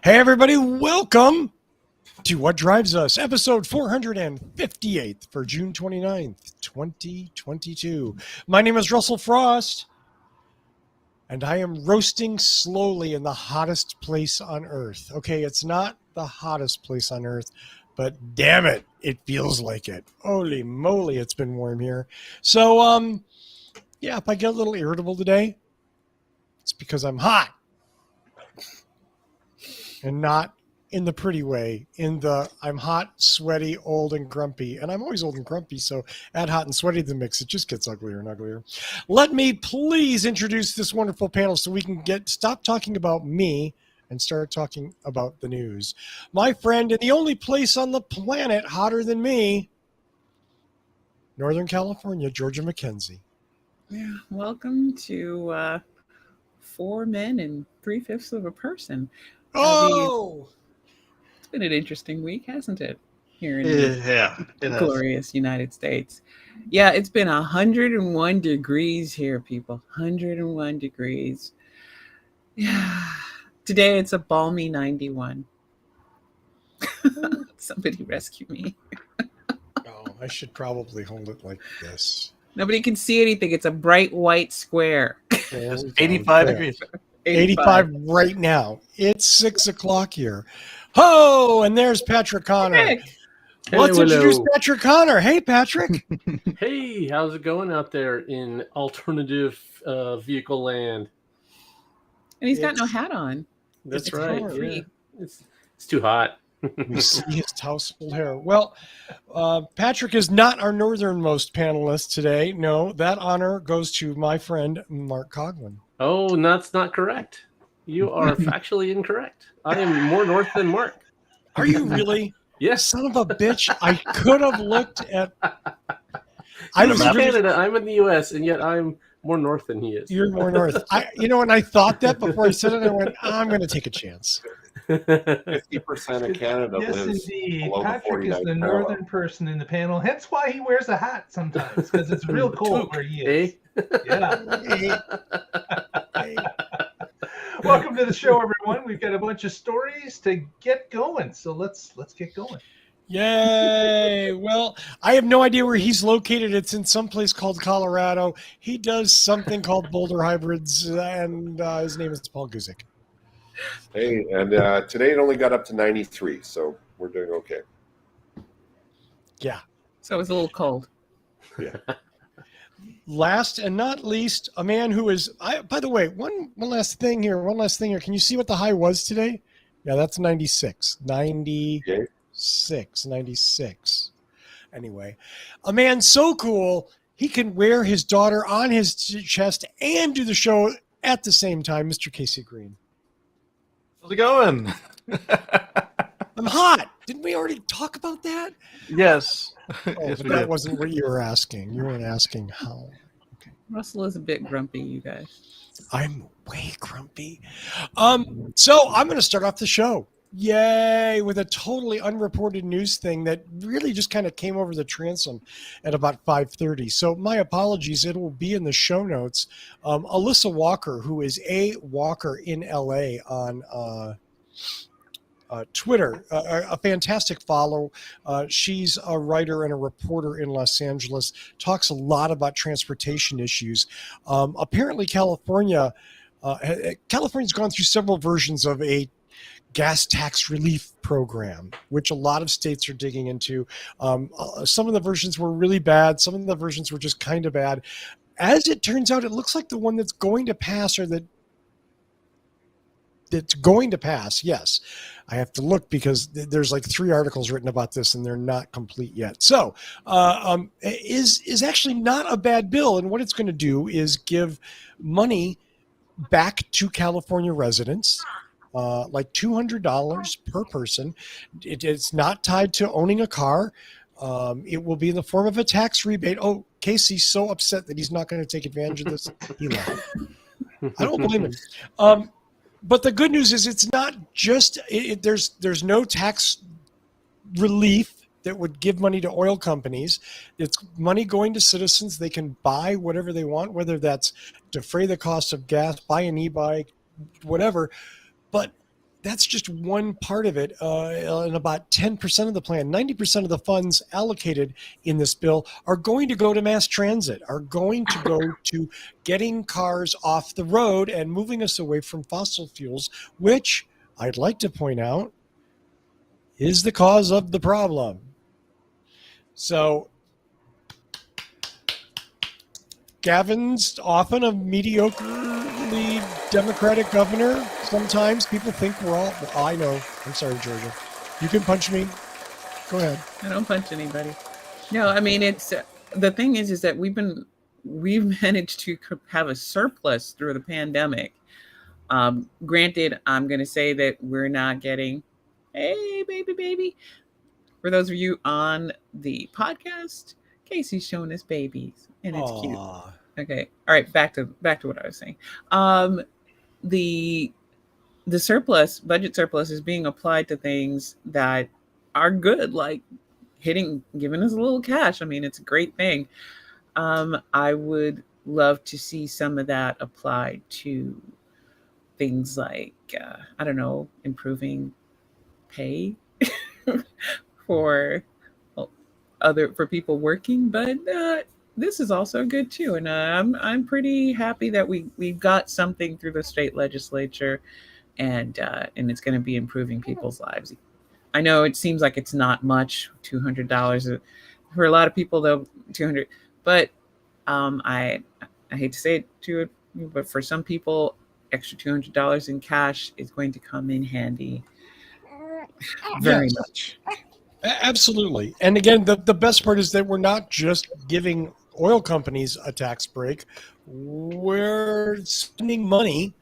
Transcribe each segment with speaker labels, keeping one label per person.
Speaker 1: Hey, everybody, welcome to What Drives Us, episode 458 for June 29th, 2022. My name is Russell Frost, and I am roasting slowly in the hottest place on Earth. Okay, it's not the hottest place on Earth, but damn it, it feels like it. Holy moly, it's been warm here. So, yeah, if I get a little irritable today, it's because I'm hot. And not in the pretty way, in the I'm hot, sweaty, old, and grumpy. And I'm always old and grumpy, so add hot and sweaty to the mix. It just gets uglier and uglier. Let me please introduce this wonderful panel so we can stop talking about me and start talking about the news. My friend, in the only place on the planet hotter than me, Northern California, Georgia McKenzie.
Speaker 2: Yeah, welcome to 4 men and 3/5 of a person.
Speaker 1: Oh!
Speaker 2: It's been an interesting week, hasn't it? Here in the glorious United States. Yeah, it's been 101 degrees here, people. 101 degrees. Yeah. Today it's a balmy 91. Somebody rescue me.
Speaker 1: Oh, I should probably hold it like this.
Speaker 2: Nobody can see anything. It's a bright white square.
Speaker 3: Yeah, 85 degrees.
Speaker 1: 85 right now. It's 6 o'clock here. Ho! And there's Patrick Connor.
Speaker 2: Hey.
Speaker 1: Let's introduce Patrick Connor. Hey, Patrick.
Speaker 3: Hey, how's it going out there in alternative vehicle land?
Speaker 2: And he's got no hat on.
Speaker 3: That's
Speaker 2: It's
Speaker 3: right.
Speaker 2: free.
Speaker 3: Yeah. It's too hot.
Speaker 1: We see his tousled hair. Well, Patrick is not our northernmost panelist today. No, that honor goes to my friend, Mark Coughlin.
Speaker 3: Oh, that's not correct. You are factually incorrect. I am more north than Mark.
Speaker 1: Are you really?
Speaker 3: Yes.
Speaker 1: Son of a bitch. I could have looked at...
Speaker 3: I'm in Canada. I'm in the U.S., and yet I'm more north than he is.
Speaker 1: You're more north. And I thought that before I said it, I went, I'm going to take a chance.
Speaker 4: 50% of Canada
Speaker 5: yes,
Speaker 4: lives
Speaker 5: indeed.
Speaker 4: below
Speaker 5: Patrick
Speaker 4: the
Speaker 5: is the northern person in the panel, hence why he wears a hat sometimes, because it's real cold where he is. Yeah. Welcome to the show, everyone. We've got a bunch of stories to get going, so let's get going.
Speaker 1: Yay! Well, I have no idea where he's located. It's in some place called Colorado. He does something called Boulder Hybrids, and his name is Paul Guzik.
Speaker 4: Hey, and today it only got up to 93, so we're doing okay.
Speaker 1: Yeah.
Speaker 2: So it was a little cold.
Speaker 4: Yeah.
Speaker 1: Last and not least, a man who is, by the way, one last thing here. Can you see what the high was today? Yeah, that's 96. 96. Anyway, a man so cool, he can wear his daughter on his chest and do the show at the same time, Mr. Kacey Green.
Speaker 6: How's it going?
Speaker 1: I'm hot. Didn't we already talk about that?
Speaker 6: Yes.
Speaker 1: Oh,
Speaker 6: Yes,
Speaker 1: but
Speaker 6: we
Speaker 1: that
Speaker 6: did.
Speaker 1: wasn't what you were asking. You weren't asking how. Okay.
Speaker 2: Russell is a bit grumpy, you guys.
Speaker 1: I'm way grumpy. So I'm going to start off the show. Yay, with a totally unreported news thing that really just kind of came over the transom at about 5:30. So my apologies. It will be in the show notes. Alyssa Walker, who is A Walker in LA on Twitter, a fantastic follow. She's a writer and a reporter in Los Angeles, talks a lot about transportation issues. Apparently California's gone through several versions of a gas tax relief program, which a lot of states are digging into. Some of the versions were really bad. Some of the versions were just kind of bad. As it turns out, it looks like the one that's going to pass that's going to pass. Yes, I have to look because there's like 3 articles written about this and they're not complete yet. So is actually not a bad bill. And what it's going to do is give money back to California residents, like $200 per person. It's not tied to owning a car. It will be in the form of a tax rebate. Oh, Kacey's so upset that he's not going to take advantage of this. He left. I don't blame him. But the good news is it's not just there's no tax relief that would give money to oil companies. It's money going to citizens. They can buy whatever they want, whether that's defray the cost of gas, buy an e-bike, whatever. But that's just one part of it. And about 10% of the plan, 90% of the funds allocated in this bill are going to go to mass transit, are going to go to getting cars off the road and moving us away from fossil fuels, which I'd like to point out is the cause of the problem. So Gavin's often a mediocrely Democratic governor. Sometimes people think we're all, I know. I'm sorry, Georgia. You can punch me. Go ahead.
Speaker 2: I don't punch anybody. No, I mean, it's the thing is that we've managed to have a surplus through the pandemic. Granted, I'm going to say that we're not getting, hey, baby. For those of you on the podcast, Kacey's showing us babies, and it's cute. Okay, all right, back to what I was saying. The budget surplus is being applied to things that are good, like giving us a little cash. I mean, it's a great thing. I would love to see some of that applied to things like, I don't know, improving pay for people working, but this is also good too. And I'm pretty happy that we got something through the state legislature, and it's going to be improving people's lives. I know it seems like it's not much, $200 for a lot of people, though. $200, but I hate to say it to it, but for some people, extra $200 in cash is going to come in handy very much.
Speaker 1: Absolutely. And again, the best part is that we're not just giving oil companies a tax break. We're spending money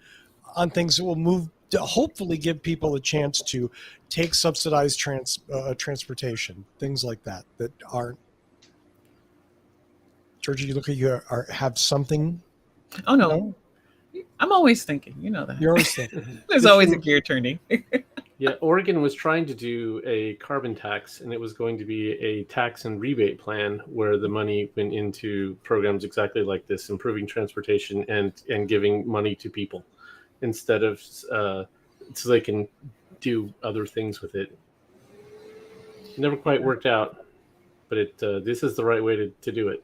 Speaker 1: on things that will move to hopefully give people a chance to take subsidized transportation, things like that aren't. Georgie, you look like you have something.
Speaker 2: Oh, no. I'm always thinking, you know that.
Speaker 1: You're always thinking.
Speaker 2: There's always a gear turning.
Speaker 3: Yeah, Oregon was trying to do a carbon tax, and it was going to be a tax and rebate plan where the money went into programs exactly like this, improving transportation and giving money to people instead of so they can do other things with it. Never quite worked out, but this is the right way to do it.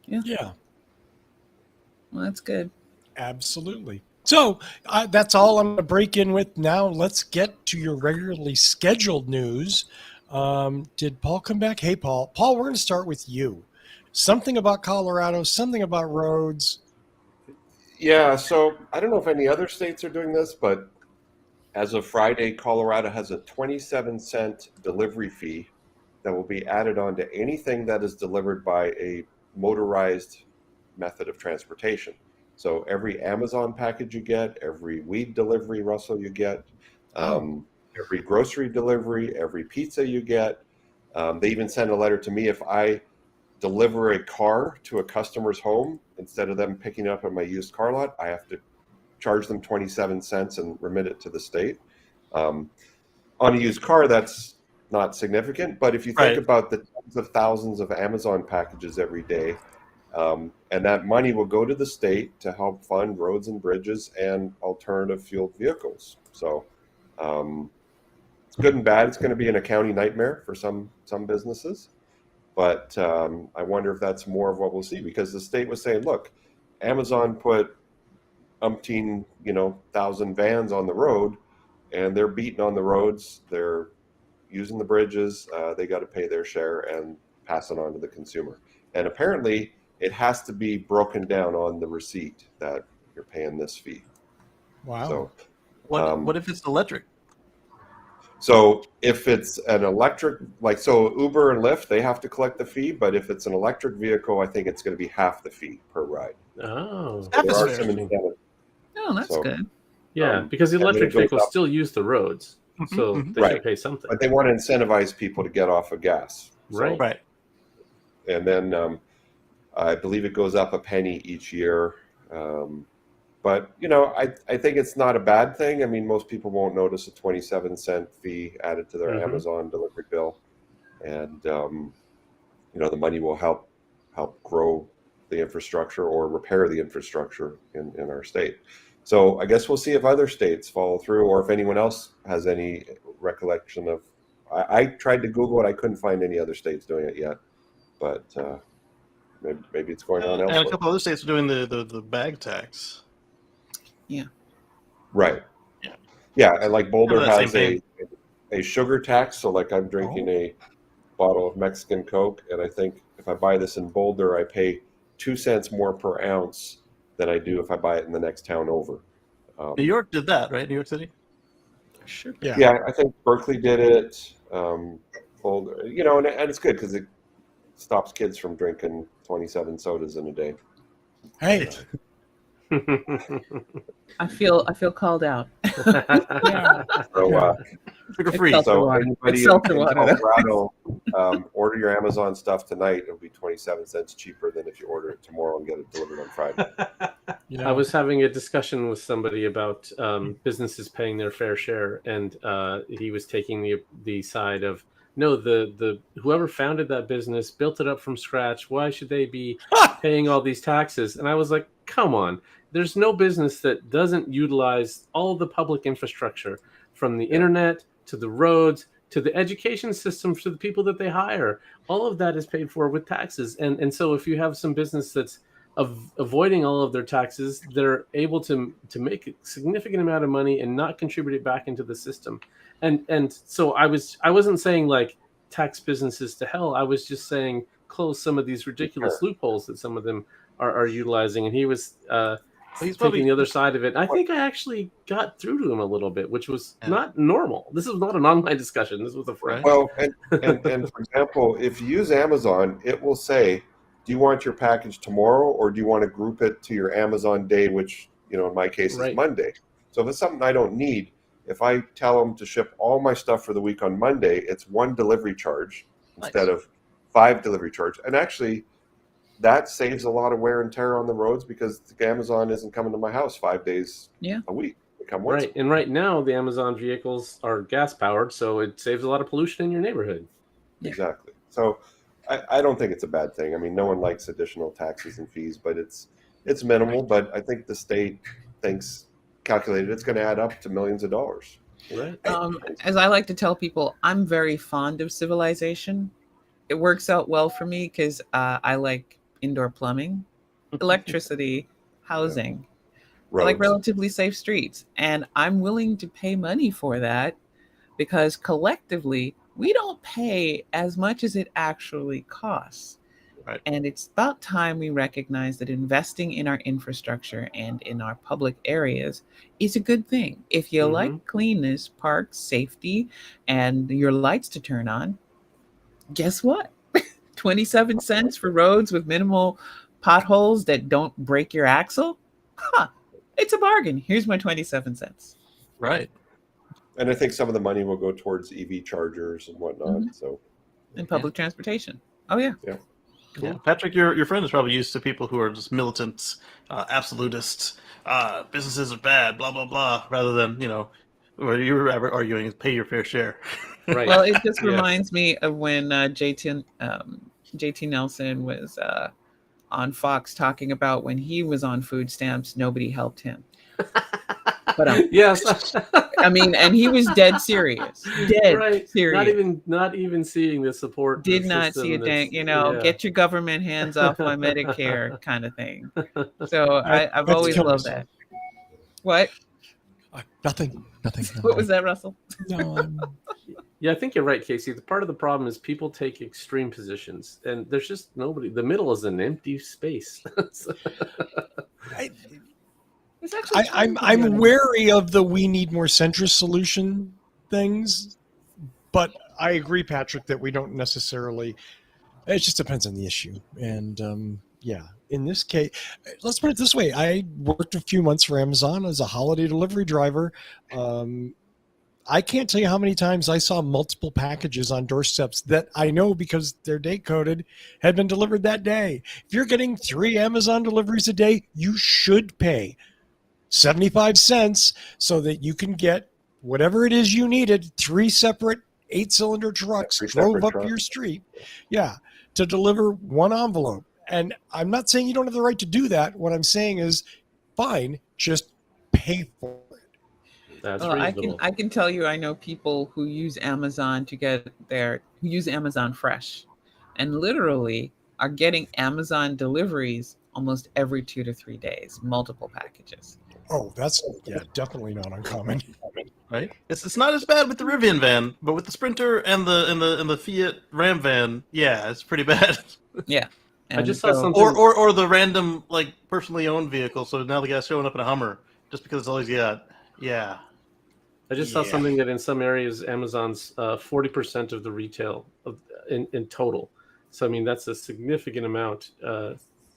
Speaker 1: Yeah.
Speaker 2: Well, that's good.
Speaker 1: Absolutely. So that's all I'm going to break in with now. Let's get to your regularly scheduled news. Did Paul come back? Hey, Paul. Paul, we're going to start with you. Something about Colorado, something about roads.
Speaker 4: Yeah, so I don't know if any other states are doing this, but as of Friday, Colorado has a 27-cent delivery fee that will be added on to anything that is delivered by a motorized method of transportation. So every Amazon package you get, every weed delivery, Russell, you get, every grocery delivery, every pizza you get. They even send a letter to me if I deliver a car to a customer's home, instead of them picking it up at my used car lot, I have to charge them 27 cents and remit it to the state. On a used car, that's not significant. But if you think about the tens of thousands of Amazon packages every day, and that money will go to the state to help fund roads and bridges and alternative fueled vehicles. So it's good and bad. It's going to be an accounting nightmare for some businesses. But I wonder if that's more of what we'll see, because the state was saying, look, Amazon put umpteen, 1,000 vans on the road, and they're beating on the roads. They're using the bridges. They got to pay their share and pass it on to the consumer. And apparently it has to be broken down on the receipt that you're paying this fee.
Speaker 1: Wow.
Speaker 4: So
Speaker 6: what if it's electric?
Speaker 4: So if it's an electric, so Uber and Lyft, they have to collect the fee. But if it's an electric vehicle, I think it's going to be half the fee per ride.
Speaker 3: Oh,
Speaker 4: so there are some incentives.
Speaker 2: Oh, that's good.
Speaker 3: Yeah, because the electric vehicles still use the roads, so they should pay something.
Speaker 4: But they want to incentivize people to get off of gas.
Speaker 3: Right.
Speaker 4: And then I believe it goes up a penny each year. But, I think it's not a bad thing. I mean, most people won't notice a 27-cent fee added to their Amazon delivery bill. And, the money will help grow the infrastructure or repair the infrastructure in our state. So I guess we'll see if other states follow through, or if anyone else has any recollection of. I tried to Google it. I couldn't find any other states doing it yet, but maybe it's going on elsewhere.
Speaker 6: And a couple other states are doing the bag tax.
Speaker 2: Yeah.
Speaker 4: Right.
Speaker 6: Yeah.
Speaker 4: Yeah, and like Boulder has
Speaker 6: a
Speaker 4: sugar tax. So like I'm drinking a bottle of Mexican Coke, and I think if I buy this in Boulder, I pay 2 cents more per ounce than I do if I buy it in the next town over.
Speaker 6: New York did that, right? New York City?
Speaker 2: Sure.
Speaker 4: Yeah, I think Berkeley did it. Boulder, and it's good because it stops kids from drinking 27 sodas in a day.
Speaker 1: Hey.
Speaker 2: I feel called out.
Speaker 1: Yeah.
Speaker 4: So,
Speaker 6: Sugar free.
Speaker 4: So anybody in
Speaker 2: water.
Speaker 4: Colorado, order your Amazon stuff tonight. It'll be 27 cents cheaper than if you order it tomorrow and get it delivered on Friday.
Speaker 3: I was having a discussion with somebody about businesses paying their fair share, and he was taking the side of, no, the whoever founded that business built it up from scratch. Why should they be paying all these taxes? And I was like, come on. There's no business that doesn't utilize all the public infrastructure, from the internet to the roads to the education system to the people that they hire. All of that is paid for with taxes. And so if you have some business that's avoiding all of their taxes, they're able to make a significant amount of money and not contribute it back into the system. And so I wasn't saying like tax businesses to hell. I was just saying close some of these ridiculous loopholes that some of them are utilizing. And he was he's taking the other side of it. I think I actually got through to him a little bit, which was not normal. This is not an online discussion. This was a friend.
Speaker 4: Well, and for example, if you use Amazon, it will say, do you want your package tomorrow, or do you want to group it to your Amazon day, which, in my case is Monday. So if it's something I don't need, if I tell them to ship all my stuff for the week on Monday, it's 1 delivery charge instead of 5 delivery charge. And actually, that saves a lot of wear and tear on the roads, because Amazon isn't coming to my house 5 days a week. They come once.
Speaker 3: Right. And right now, the Amazon vehicles are gas powered, so it saves a lot of pollution in your neighborhood.
Speaker 4: Exactly. So I don't think it's a bad thing. I mean, no one likes additional taxes and fees, but it's minimal. But I think the state calculated it's going to add up to millions of dollars.
Speaker 3: Right.
Speaker 2: As I like to tell people, I'm very fond of civilization. It works out well for me because I like indoor plumbing, electricity, housing. I like relatively safe streets. And I'm willing to pay money for that because collectively, we don't pay as much as it actually costs.
Speaker 6: Right.
Speaker 2: And it's about time we recognize that investing in our infrastructure and in our public areas is a good thing. If you like cleanness, parks, safety, and your lights to turn on, guess what? 27 cents for roads with minimal potholes that don't break your axle? It's a bargain. Here's my 27 cents.
Speaker 6: Right.
Speaker 4: And I think some of the money will go towards EV chargers and whatnot. So,
Speaker 2: and public transportation. Oh, yeah.
Speaker 4: Yeah.
Speaker 6: Cool. Yeah, Patrick, your friend is probably used to people who are just militants, absolutists, businesses are bad, blah, blah, blah, rather than, where you were arguing is pay your fair share.
Speaker 3: Right.
Speaker 2: Well, it just reminds me of when JT Nelson was on Fox talking about when he was on food stamps, nobody helped him. But
Speaker 3: yes,
Speaker 2: I mean, and he was dead serious, serious.
Speaker 3: Not even seeing the support.
Speaker 2: Did not see a dang, get your government hands off my Medicare kind of thing. So I've always loved that. What?
Speaker 1: Nothing.
Speaker 2: What was that, Russell?
Speaker 1: No.
Speaker 3: Yeah, I think you're right, Kacey. The part of the problem is people take extreme positions, and there's just nobody. The middle is an empty space.
Speaker 1: I'm wary of the we need more centrist solution things, but I agree, Patrick, that we don't necessarily. It just depends on the issue, and in this case, let's put it this way: I worked a few months for Amazon as a holiday delivery driver. I can't tell you how many times I saw multiple packages on doorsteps that I know, because they're date coded, had been delivered that day. If you're getting 3 Amazon deliveries a day, you should pay 75 cents so that you can get whatever it is you needed. 3 separate 8-cylinder trucks drove up your street, to deliver 1 envelope. And I'm not saying you don't have the right to do that. What I'm saying is, fine, just pay for it.
Speaker 3: That's
Speaker 2: Well,
Speaker 3: reasonable.
Speaker 2: I can tell you I know people who use Amazon who use Amazon Fresh, and literally are getting Amazon deliveries almost every 2 to 3 days, multiple packages.
Speaker 1: Oh, that's definitely not uncommon.
Speaker 6: Right? It's not as bad with the Rivian van, but with the Sprinter and the Fiat Ram van, yeah, it's pretty bad.
Speaker 2: Yeah.
Speaker 3: I just saw something,
Speaker 6: or the random like personally owned vehicle. So now the guy's showing up in a Hummer just because it's all he's got. Yeah.
Speaker 3: I just saw something that in some areas Amazon's 40% of the retail in total. So I mean that's a significant amount.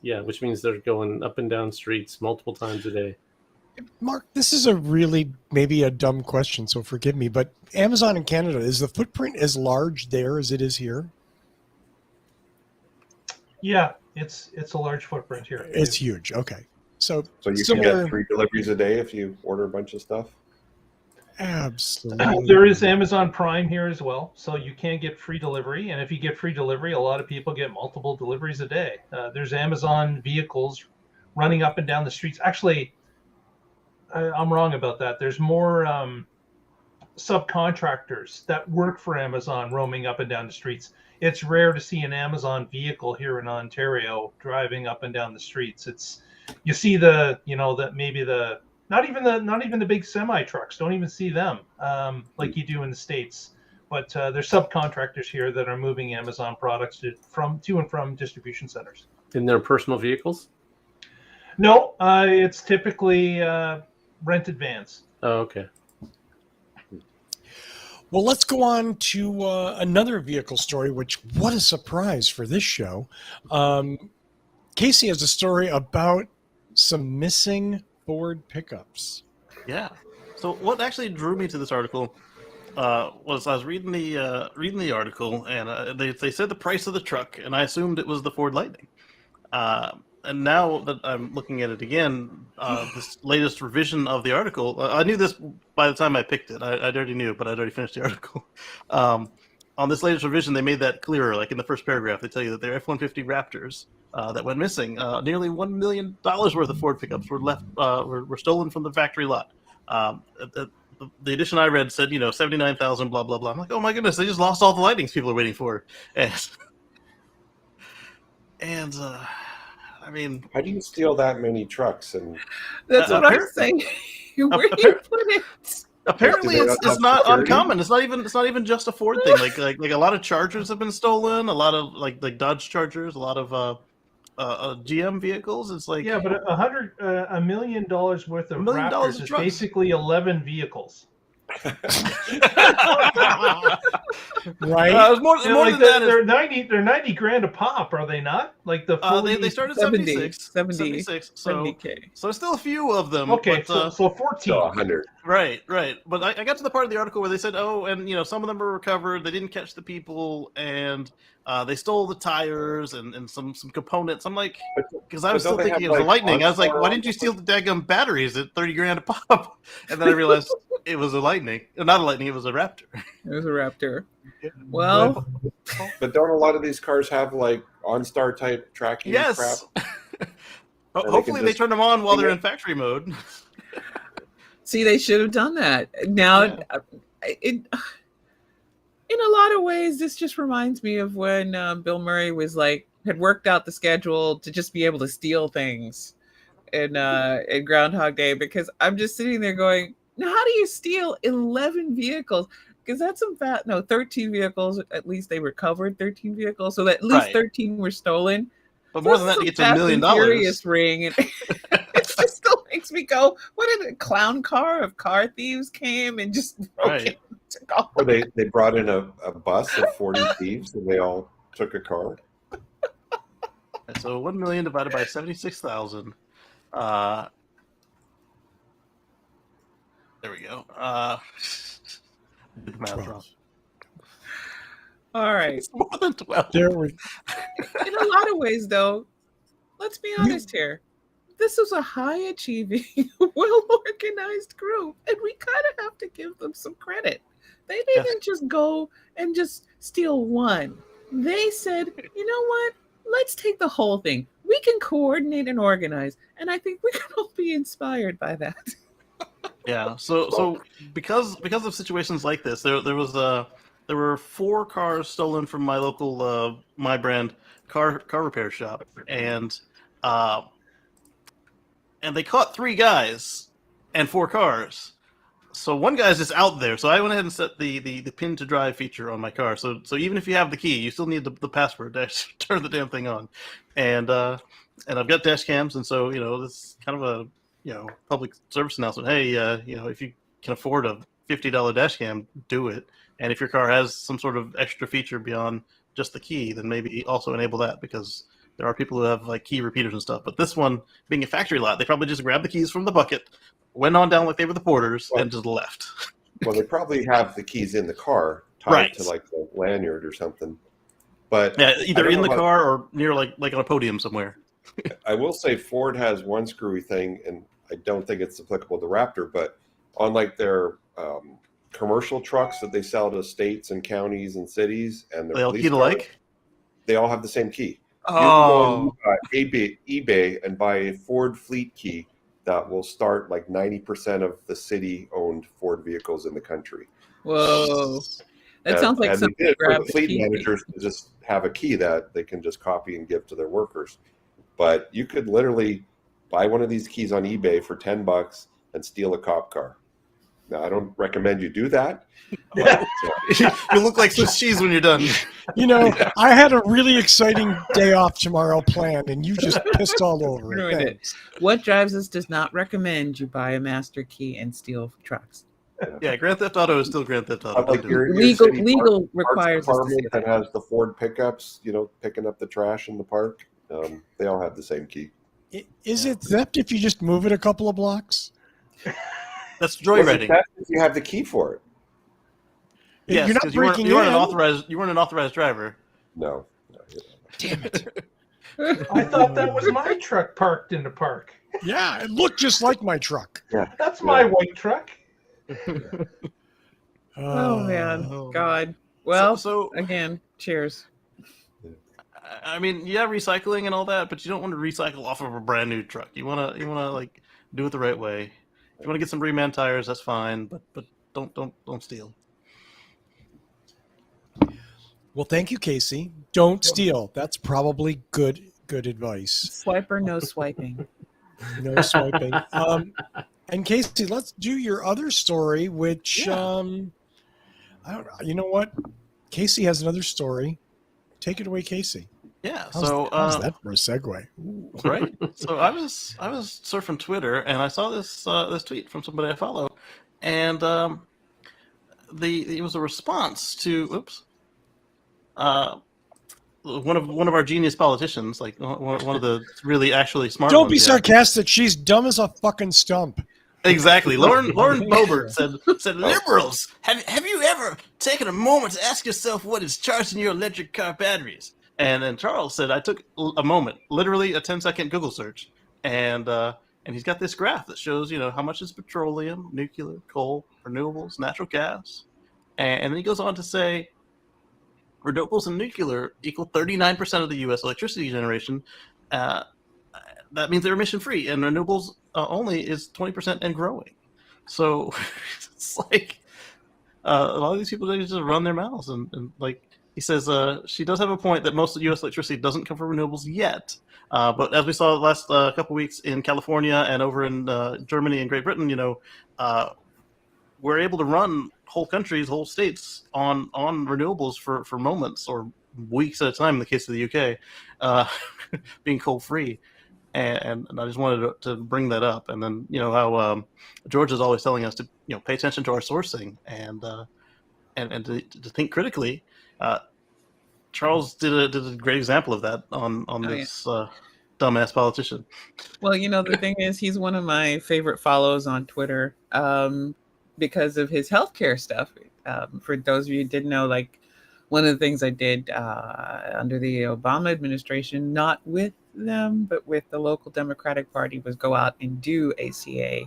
Speaker 3: Which means they're going up and down streets multiple times a day.
Speaker 1: Mark, this is a really maybe a dumb question, so forgive me, but Amazon in Canada, is the footprint as large there as it is here?
Speaker 5: Yeah, it's a large footprint here.
Speaker 1: It's huge. Okay. So
Speaker 4: you can get 3 deliveries a day if you order a bunch of stuff?
Speaker 1: Absolutely.
Speaker 5: There is Amazon Prime here as well, so you can get free delivery. And if you get free delivery, a lot of people get multiple deliveries a day. There's Amazon vehicles running up and down the streets. Actually, I'm wrong about that. There's more subcontractors that work for Amazon roaming up and down the streets. It's rare to see an Amazon vehicle here in Ontario driving up and down the streets. You see not even the big semi trucks. Don't even see them like you do in the States. But there's subcontractors here that are moving Amazon products to and from distribution centers.
Speaker 3: In their personal vehicles?
Speaker 5: No, it's typically rented vans.
Speaker 3: Oh, okay.
Speaker 1: Well, let's go on to another vehicle story, which, what a surprise for this show. Kacey has a story about some missing Ford pickups.
Speaker 6: Yeah. So what actually drew me to this article was I was reading the article, and they said the price of the truck, and I assumed it was the Ford Lightning. And now that I'm looking at it again, this latest revision of the article, I knew this by the time I picked it. I already knew, but I'd already finished the article. On this latest revision, they made that clearer. Like in the first paragraph, they tell you that they're F-150 Raptors that went missing. Nearly $1 million worth of Ford pickups were stolen from the factory lot. The edition I read said, 79,000, blah, blah, blah. I'm like, oh my goodness, they just lost all the Lightnings people are waiting for. And I mean,
Speaker 4: how do you steal that many trucks? And
Speaker 2: that's what I'm saying. Where do you put it?
Speaker 6: Apparently, it's not uncommon. It's not even just a Ford thing. Like a lot of Chargers have been stolen. A lot of like Dodge Chargers. A lot of GM vehicles. It's like
Speaker 5: but $1 million worth of Raptors is basically 11 vehicles.
Speaker 1: Right?
Speaker 6: It was more than that.
Speaker 5: They're 90 grand a pop, are they not? Like the fully,
Speaker 6: they started 76,
Speaker 2: 76,
Speaker 6: so
Speaker 2: 70K.
Speaker 6: So there's still a few of them.
Speaker 5: Okay,
Speaker 6: but,
Speaker 5: so 14.
Speaker 4: 100.
Speaker 6: Right. But I got to the part of the article where they said, some of them were recovered. They didn't catch the people, and they stole the tires and some components. I'm like, because I was still thinking it was a Lightning. I was like, why didn't you steal the daggum batteries at 30 grand a pop? And then I realized it was a Lightning. Not a Lightning, it was a Raptor.
Speaker 2: It was a Raptor. Well,
Speaker 4: but don't a lot of these cars have like OnStar type tracking crap?
Speaker 6: Hopefully they turn them on while they're in factory mode.
Speaker 2: See, they should have done that. Now, in a lot of ways, this just reminds me of when Bill Murray had worked out the schedule to just be able to steal things in Groundhog Day, because I'm just sitting there going, now how do you steal 11 vehicles? Because that's 13 vehicles. At least they recovered 13 vehicles, so at least 13 were stolen.
Speaker 6: But more than that, to get to $1 million.
Speaker 2: Furious ring. And it just still makes me go, what did a clown car of car thieves came and just broke it?
Speaker 4: Or they brought in a bus of 40 thieves and they all took a car.
Speaker 6: So 1 million divided by 76,000. There we go.
Speaker 2: All right.
Speaker 6: It's more than 12.
Speaker 1: There we.
Speaker 2: In a lot of ways, though, let's be honest here. This was a high-achieving, well-organized group, and we kind of have to give them some credit. They didn't just go and just steal one. They said, you know what? Let's take the whole thing. We can coordinate and organize, and I think we can all be inspired by that.
Speaker 6: Yeah. So because of situations like this, there were 4 cars stolen from my local my brand car repair shop, and they caught 3 guys and 4 cars. So one guy's just out there. So I went ahead and set the pin to drive feature on my car. So even if you have the key, you still need the password to actually turn the damn thing on. And I've got dash cams, and so this is kind of a public service announcement. Hey, if you can afford a $50 dash cam, do it. And if your car has some sort of extra feature beyond just the key, then maybe also enable that, because there are people who have like key repeaters and stuff. But this one, being a factory lot, they probably just grabbed the keys from the bucket, went on down like they were the porters, and just left.
Speaker 4: Well, they probably have the keys in the car tied to like a lanyard or something. But
Speaker 6: yeah, either in the car or near like on a podium somewhere.
Speaker 4: I will say Ford has one screwy thing, and I don't think it's applicable to Raptor, but on like their commercial trucks that they sell to states and counties and cities, and their
Speaker 6: they all
Speaker 4: police
Speaker 6: key
Speaker 4: cars,
Speaker 6: alike.
Speaker 4: They all have the same key.
Speaker 7: Oh,
Speaker 4: You can go on eBay and buy a Ford fleet key that will start like 90% of the city-owned Ford vehicles in the country.
Speaker 2: Whoa. That sounds like something to
Speaker 4: for
Speaker 2: grab
Speaker 4: the fleet managers to just have a key that they can just copy and give to their workers. But you could literally buy one of these keys on eBay for $10 and steal a cop car. Now, I don't recommend you do that. But,
Speaker 6: You look like Swiss cheese when you're done.
Speaker 1: I had a really exciting day off tomorrow planned, and you just pissed all over it.
Speaker 2: Ruined it.
Speaker 1: Thanks.
Speaker 2: What Drives Us does not recommend you buy a master key and steal trucks.
Speaker 6: Yeah, Grand Theft Auto is still Grand Theft Auto.
Speaker 4: like your
Speaker 2: Legal
Speaker 4: city
Speaker 2: legal
Speaker 4: parks
Speaker 2: requires us to say
Speaker 4: department that has the Ford pickups, picking up the trash in the park. They all have the same key.
Speaker 1: Is it theft if you just move it a couple of blocks?
Speaker 6: That's joyriding.
Speaker 4: That's if you have the key for it.
Speaker 6: Yes,
Speaker 1: You're not
Speaker 6: because
Speaker 1: breaking
Speaker 6: you weren't
Speaker 1: in.
Speaker 6: you weren't an authorized driver.
Speaker 4: No.
Speaker 1: Damn it.
Speaker 5: I thought that was my truck parked in the park.
Speaker 1: Yeah, it looked just like my truck.
Speaker 5: That's my white truck.
Speaker 2: Oh man, God. Well,
Speaker 6: so
Speaker 2: again, cheers.
Speaker 6: I mean, yeah, recycling and all that, but you don't want to recycle off of a brand new truck. You wanna like do it the right way. If you want to get some reman tires, that's fine, but don't steal.
Speaker 1: Well, thank you, Kacey. Don't steal. That's probably good advice.
Speaker 2: Swiper, no swiping.
Speaker 1: No swiping. And Kacey, let's do your other story, which I don't know. You know what? Kacey has another story. Take it away, Kacey.
Speaker 6: Yeah.
Speaker 1: How's that for a segue?
Speaker 6: Right. So I was surfing Twitter, and I saw this tweet from somebody I follow, and it was a response to one of our genius politicians, like one of the really actually smart.
Speaker 1: Don't
Speaker 6: ones,
Speaker 1: be sarcastic. She's dumb as a fucking stump.
Speaker 6: Exactly. Lauren Boebert said, liberals, have you ever taken a moment to ask yourself what is charging your electric car batteries? And then Charles said, I took a moment, literally a 10-second Google search, and he's got this graph that shows, how much is petroleum, nuclear, coal, renewables, natural gas. And then he goes on to say, renewables and nuclear equal 39% of the U.S. electricity generation. That means they're emission-free, and renewables only is 20% and growing. So it's like a lot of these people, they just run their mouths. And like he says, she does have a point that most of U.S. electricity doesn't come from renewables yet. But as we saw the last couple of weeks in California and over in Germany and Great Britain, we're able to run whole countries, whole states on renewables for moments or weeks at a time in the case of the UK, being coal-free. And I just wanted to bring that up. And then, how George is always telling us to, pay attention to our sourcing and to think critically. Charles did a great example of that on this dumbass politician.
Speaker 2: Well, the thing is, he's one of my favorite follows on Twitter because of his healthcare stuff. For those of you who didn't know, like one of the things I did under the Obama administration, not with them, but with the local Democratic Party, was go out and do ACA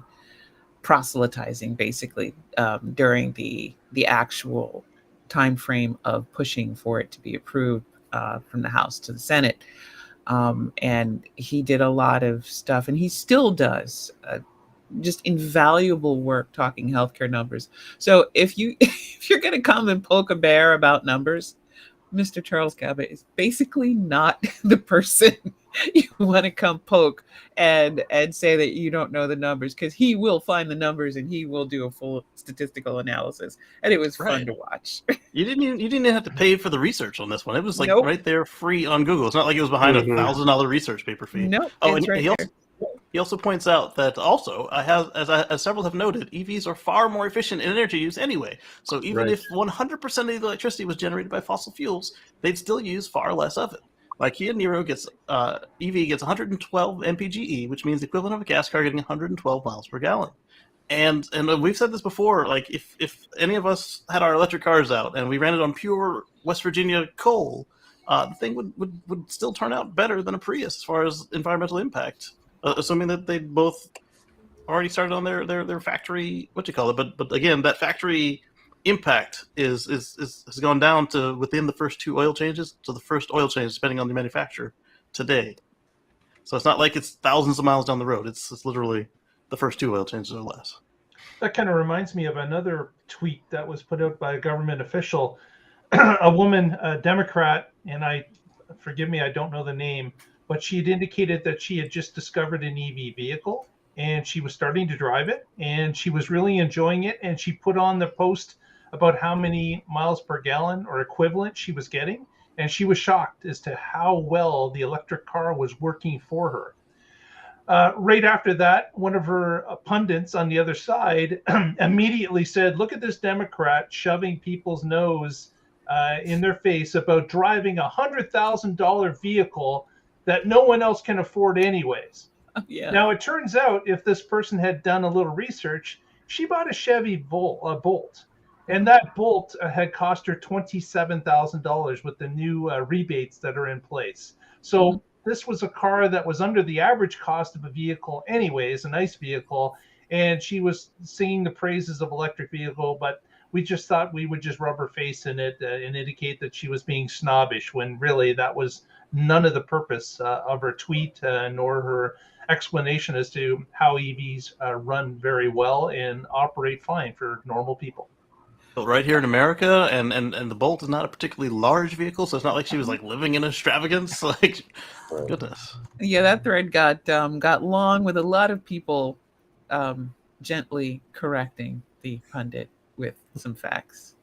Speaker 2: proselytizing, basically, during the actual time frame of pushing for it to be approved from the House to the Senate. And he did a lot of stuff, and he still does just invaluable work talking healthcare numbers. So if you're going to come and poke a bear about numbers, Mr. Charles Cabot is basically not the person you want to come poke and say that you don't know the numbers, because he will find the numbers and he will do a full statistical analysis. And it was fun to watch.
Speaker 6: You didn't even have to pay for the research on this one. It was like
Speaker 2: Nope.
Speaker 6: right there, free on Google. It's not like it was behind $1,000 research paper fee.
Speaker 2: Nope.
Speaker 6: Oh,
Speaker 2: it's
Speaker 6: and
Speaker 2: right
Speaker 6: he also points out that also, as several have noted, EVs are far more efficient in energy use anyway. So even if 100% of the electricity was generated by fossil fuels, they'd still use far less of it. My Kia Niro EV gets 112 mpge, which means the equivalent of a gas car getting 112 miles per gallon. And we've said this before, like if any of us had our electric cars out and we ran it on pure West Virginia coal, the thing would still turn out better than a Prius as far as environmental impact. Assuming that they both already started on their factory, what you call it, but again, that factory impact has gone down to within the first 2 oil changes. So the first oil change, depending on the manufacturer, today. So it's not like it's thousands of miles down the road. It's literally the first 2 oil changes or less.
Speaker 5: That kind of reminds me of another tweet that was put out by a government official, a woman, a Democrat, and forgive me, I don't know the name, but she had indicated that she had just discovered an EV vehicle and she was starting to drive it and she was really enjoying it. And she put on the post about how many miles per gallon or equivalent she was getting. And she was shocked as to how well the electric car was working for her. Right after that, one of her pundits on the other side immediately said, look at this Democrat shoving people's nose in their face about driving a $100,000 vehicle that no one else can afford anyways.
Speaker 2: Yeah.
Speaker 5: Now, it turns out if this person had done a little research, she bought a Chevy Bolt. And that Bolt had cost her $27,000 with the new rebates that are in place. So this was a car that was under the average cost of a vehicle anyways, a nice vehicle. And she was singing the praises of electric vehicle, but we just thought we would just rub her face in it and indicate that she was being snobbish, when really that was none of the purpose of her tweet, nor her explanation as to how EVs run very well and operate fine for normal people.
Speaker 6: But right here in America, and the Bolt is not a particularly large vehicle, so it's not like she was like living in extravagance. Like, goodness.
Speaker 2: Yeah, that thread got long with a lot of people gently correcting the pundit with some facts.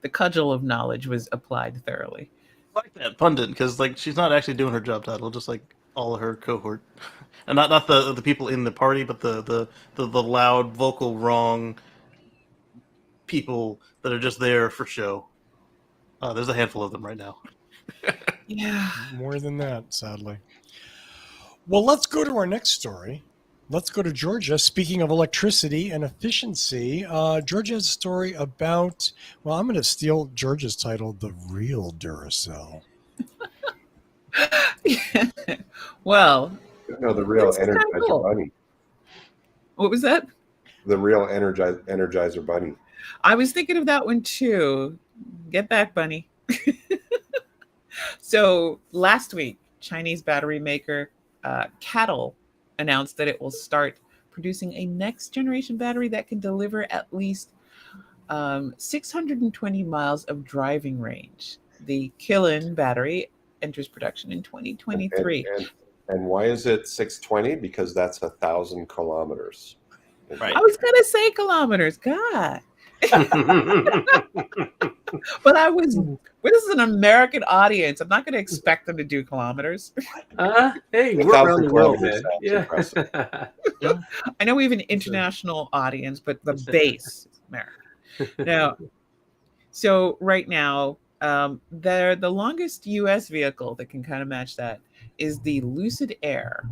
Speaker 2: The cudgel of knowledge was applied thoroughly.
Speaker 6: I like that pundit, because like she's not actually doing her job title, just like all of her cohort, and not the people in the party, but the loud, vocal, wrong people that are just there for show. There's a handful of them right now.
Speaker 2: Yeah,
Speaker 1: more than that, sadly. Well, let's go to our next story. Let's go to Georgia. Speaking of electricity and efficiency, Georgia has a story about, well, I'm going to steal Georgia's title, the Real Duracell.
Speaker 2: Well,
Speaker 4: no, the Real Energizer
Speaker 2: cool.
Speaker 4: Bunny.
Speaker 2: What was that?
Speaker 4: The Real Energizer Bunny.
Speaker 2: I was thinking of that one too. Get back, Bunny. So last week, Chinese battery maker Cattle announced that it will start producing a next generation battery that can deliver at least 620 miles of driving range. The Killen battery enters production in 2023.
Speaker 4: And why is it 620? Because that's 1,000 kilometers.
Speaker 6: Right.
Speaker 2: I was going to say kilometers. God. But this is an American audience. I'm not going to expect them to do kilometers.
Speaker 3: Hey, we're around the world, man. Yeah.
Speaker 2: I know we have an international audience, but the base is American. Now, so right now, the longest U.S. vehicle that can kind of match that is the Lucid Air,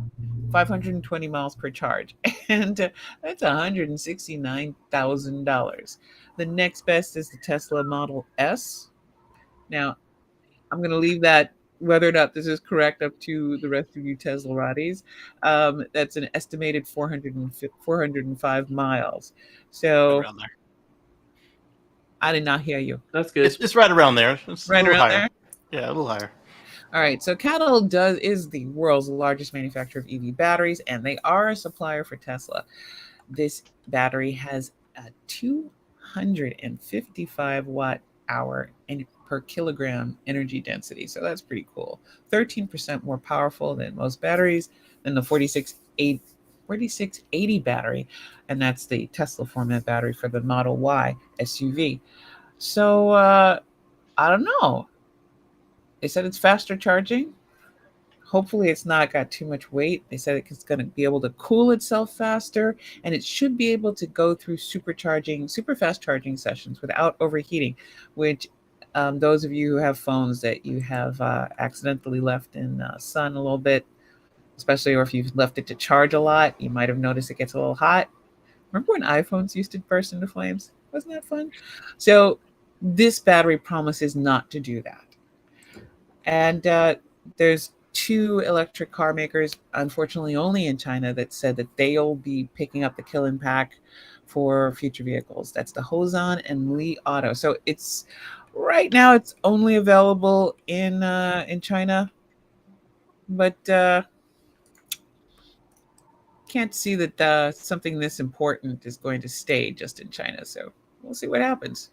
Speaker 2: 520 miles per charge, and that's $169,000. The next best is the Tesla Model S. Now, I'm going to leave that, whether or not this is correct, up to the rest of you Tesla Roddies. That's an estimated 405 miles. So
Speaker 6: Right around there.
Speaker 2: I did not hear you.
Speaker 3: That's good.
Speaker 6: It's right around there. It's
Speaker 2: Right
Speaker 6: a little
Speaker 2: around
Speaker 6: higher.
Speaker 2: there?
Speaker 6: Yeah, a little higher.
Speaker 2: All right, so Cattle is the world's largest manufacturer of EV batteries, and they are a supplier for Tesla. This battery has a 255 watt hour per kilogram energy density. So that's pretty cool. 13% more powerful than most batteries, than the 4680 battery. And that's the Tesla format battery for the Model Y SUV. So I don't know. They said it's faster charging. Hopefully it's not got too much weight. They said it's going to be able to cool itself faster, and it should be able to go through super fast charging sessions without overheating, which those of you who have phones that you have accidentally left in the sun a little bit, especially, or if you've left it to charge a lot, you might have noticed it gets a little hot. Remember when iPhones used to burst into flames? Wasn't that fun? So this battery promises not to do that. And there's 2 electric car makers, unfortunately only in China, that said that they'll be picking up the killing pack for future vehicles. That's the Hozon and Li Auto. So it's right now it's only available in China, but can't see that something this important is going to stay just in China. So we'll see what happens.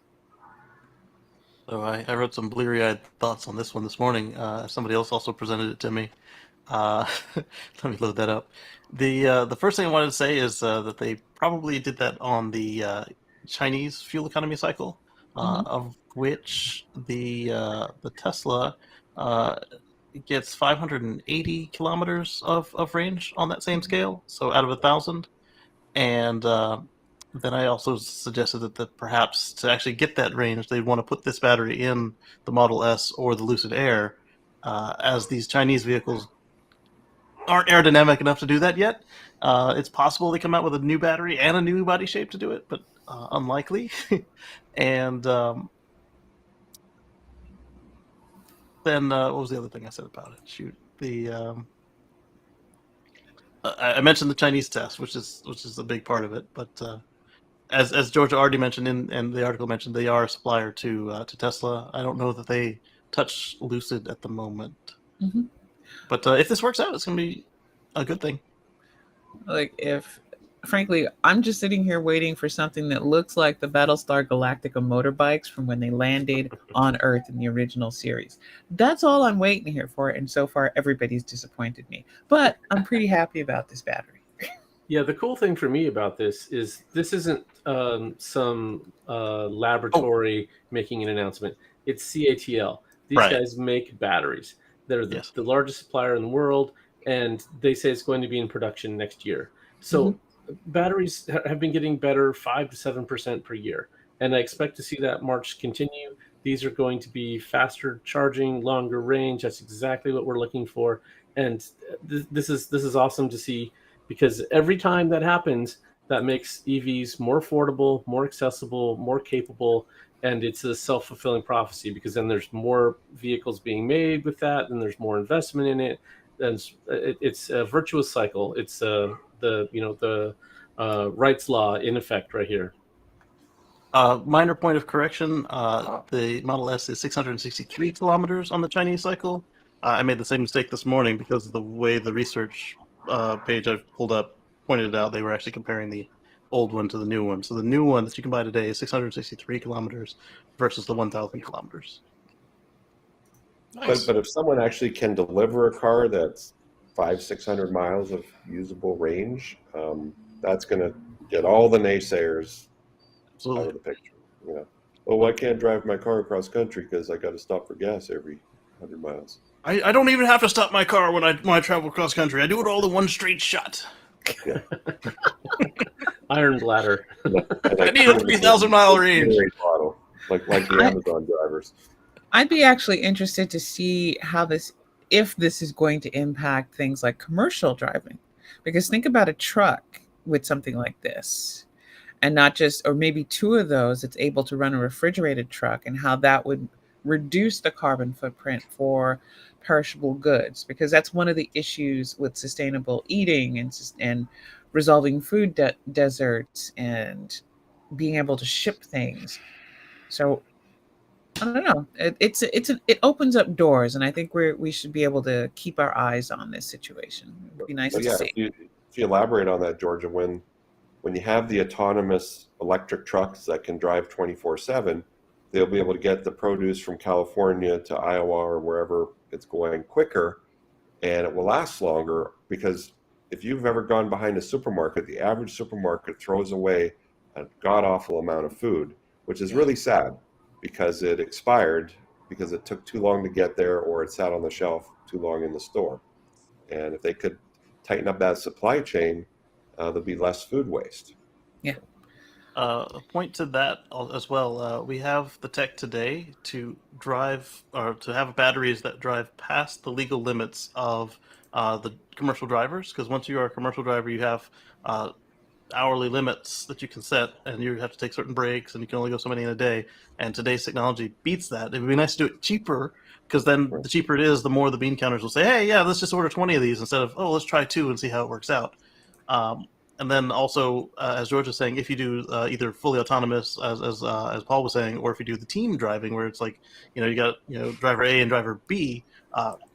Speaker 6: So I wrote some bleary-eyed thoughts on this one this morning. Somebody else also presented it to me. Let me load that up. The first thing I wanted to say is that they probably did that on the Chinese fuel economy cycle, of which the Tesla gets 580 kilometers of range on that same scale, so out of 1,000. And then I also suggested that perhaps to actually get that range, they'd want to put this battery in the Model S or the Lucid Air, as these Chinese vehicles aren't aerodynamic enough to do that yet. It's possible they come out with a new battery and a new body shape to do it, but unlikely. And then what was the other thing I said about it? Shoot, I mentioned the Chinese test, which is a big part of it. But as Georgia already mentioned, and the article mentioned, they are a supplier to Tesla. I don't know that they touch Lucid at the moment.
Speaker 2: Mm-hmm.
Speaker 6: But if this works out, it's going to be a good thing.
Speaker 2: Like, frankly, I'm just sitting here waiting for something that looks like the Battlestar Galactica motorbikes from when they landed on Earth in the original series. That's all I'm waiting here for, and so far everybody's disappointed me. But I'm pretty happy about this battery.
Speaker 3: Yeah, the cool thing for me about this isn't some laboratory making an announcement. It's CATL. These guys make batteries. They're the largest supplier in the world, and they say it's going to be in production next year. So batteries have been getting better 5 to 7% per year, and I expect to see that march continue. These are going to be faster charging, longer range. That's exactly what we're looking for, and this is awesome to see, because every time that happens, that makes EVs more affordable, more accessible, more capable, and it's a self-fulfilling prophecy, because then there's more vehicles being made with that, and there's more investment in it. And it's a virtuous cycle. It's the Wright's law in effect right here.
Speaker 6: Minor point of correction: the Model S is 663 kilometers on the Chinese cycle. I made the same mistake this morning because of the way the research page I've pulled up pointed it out. They were actually comparing the old one to the new one. So the new one that you can buy today is 663 kilometers versus the 1,000 kilometers.
Speaker 1: Nice.
Speaker 4: But if someone actually can deliver a car that's 500-600 miles of usable range, that's going to get all the naysayers out of the picture. You know, well, I can't drive my car across country because I got to stop for gas every 100 miles.
Speaker 6: I don't even have to stop my car when I travel cross country. I do it all in one straight shot.
Speaker 4: Yeah.
Speaker 3: Iron bladder.
Speaker 6: I need a 3,000-mile range.
Speaker 4: Model, like the Amazon drivers.
Speaker 2: I'd be actually interested to see if this is going to impact things like commercial driving, because think about a truck with something like this, and not just, or maybe 2 of those, it's able to run a refrigerated truck, and how that would reduce the carbon footprint for perishable goods, because that's one of the issues with sustainable eating and resolving food deserts and being able to ship things. So I don't know. It opens up doors, and I think we should be able to keep our eyes on this situation. It'd be nice to see.
Speaker 4: If you elaborate on that, Georgia, when when you have the autonomous electric trucks that can drive 24/7, they'll be able to get the produce from California to Iowa or wherever it's going quicker, and it will last longer. Because if you've ever gone behind a supermarket, the average supermarket throws away a god-awful amount of food, which is really sad because it expired because it took too long to get there, or it sat on the shelf too long in the store. And if they could tighten up that supply chain, there'll be less food waste.
Speaker 2: Yeah.
Speaker 6: A point to that as well. We have the tech today to drive, or to have batteries that drive past the legal limits of the commercial drivers. Because once you are a commercial driver, you have hourly limits that you can set, and you have to take certain breaks, and you can only go so many in a day. And today's technology beats that. It would be nice to do it cheaper, because then the cheaper it is, the more the bean counters will say, hey, yeah, let's just order 20 of these instead of, oh, let's try 2 and see how it works out. And then also, as George was saying, if you do either fully autonomous, as Paul was saying, or if you do the team driving, where it's like, you got driver A and driver B.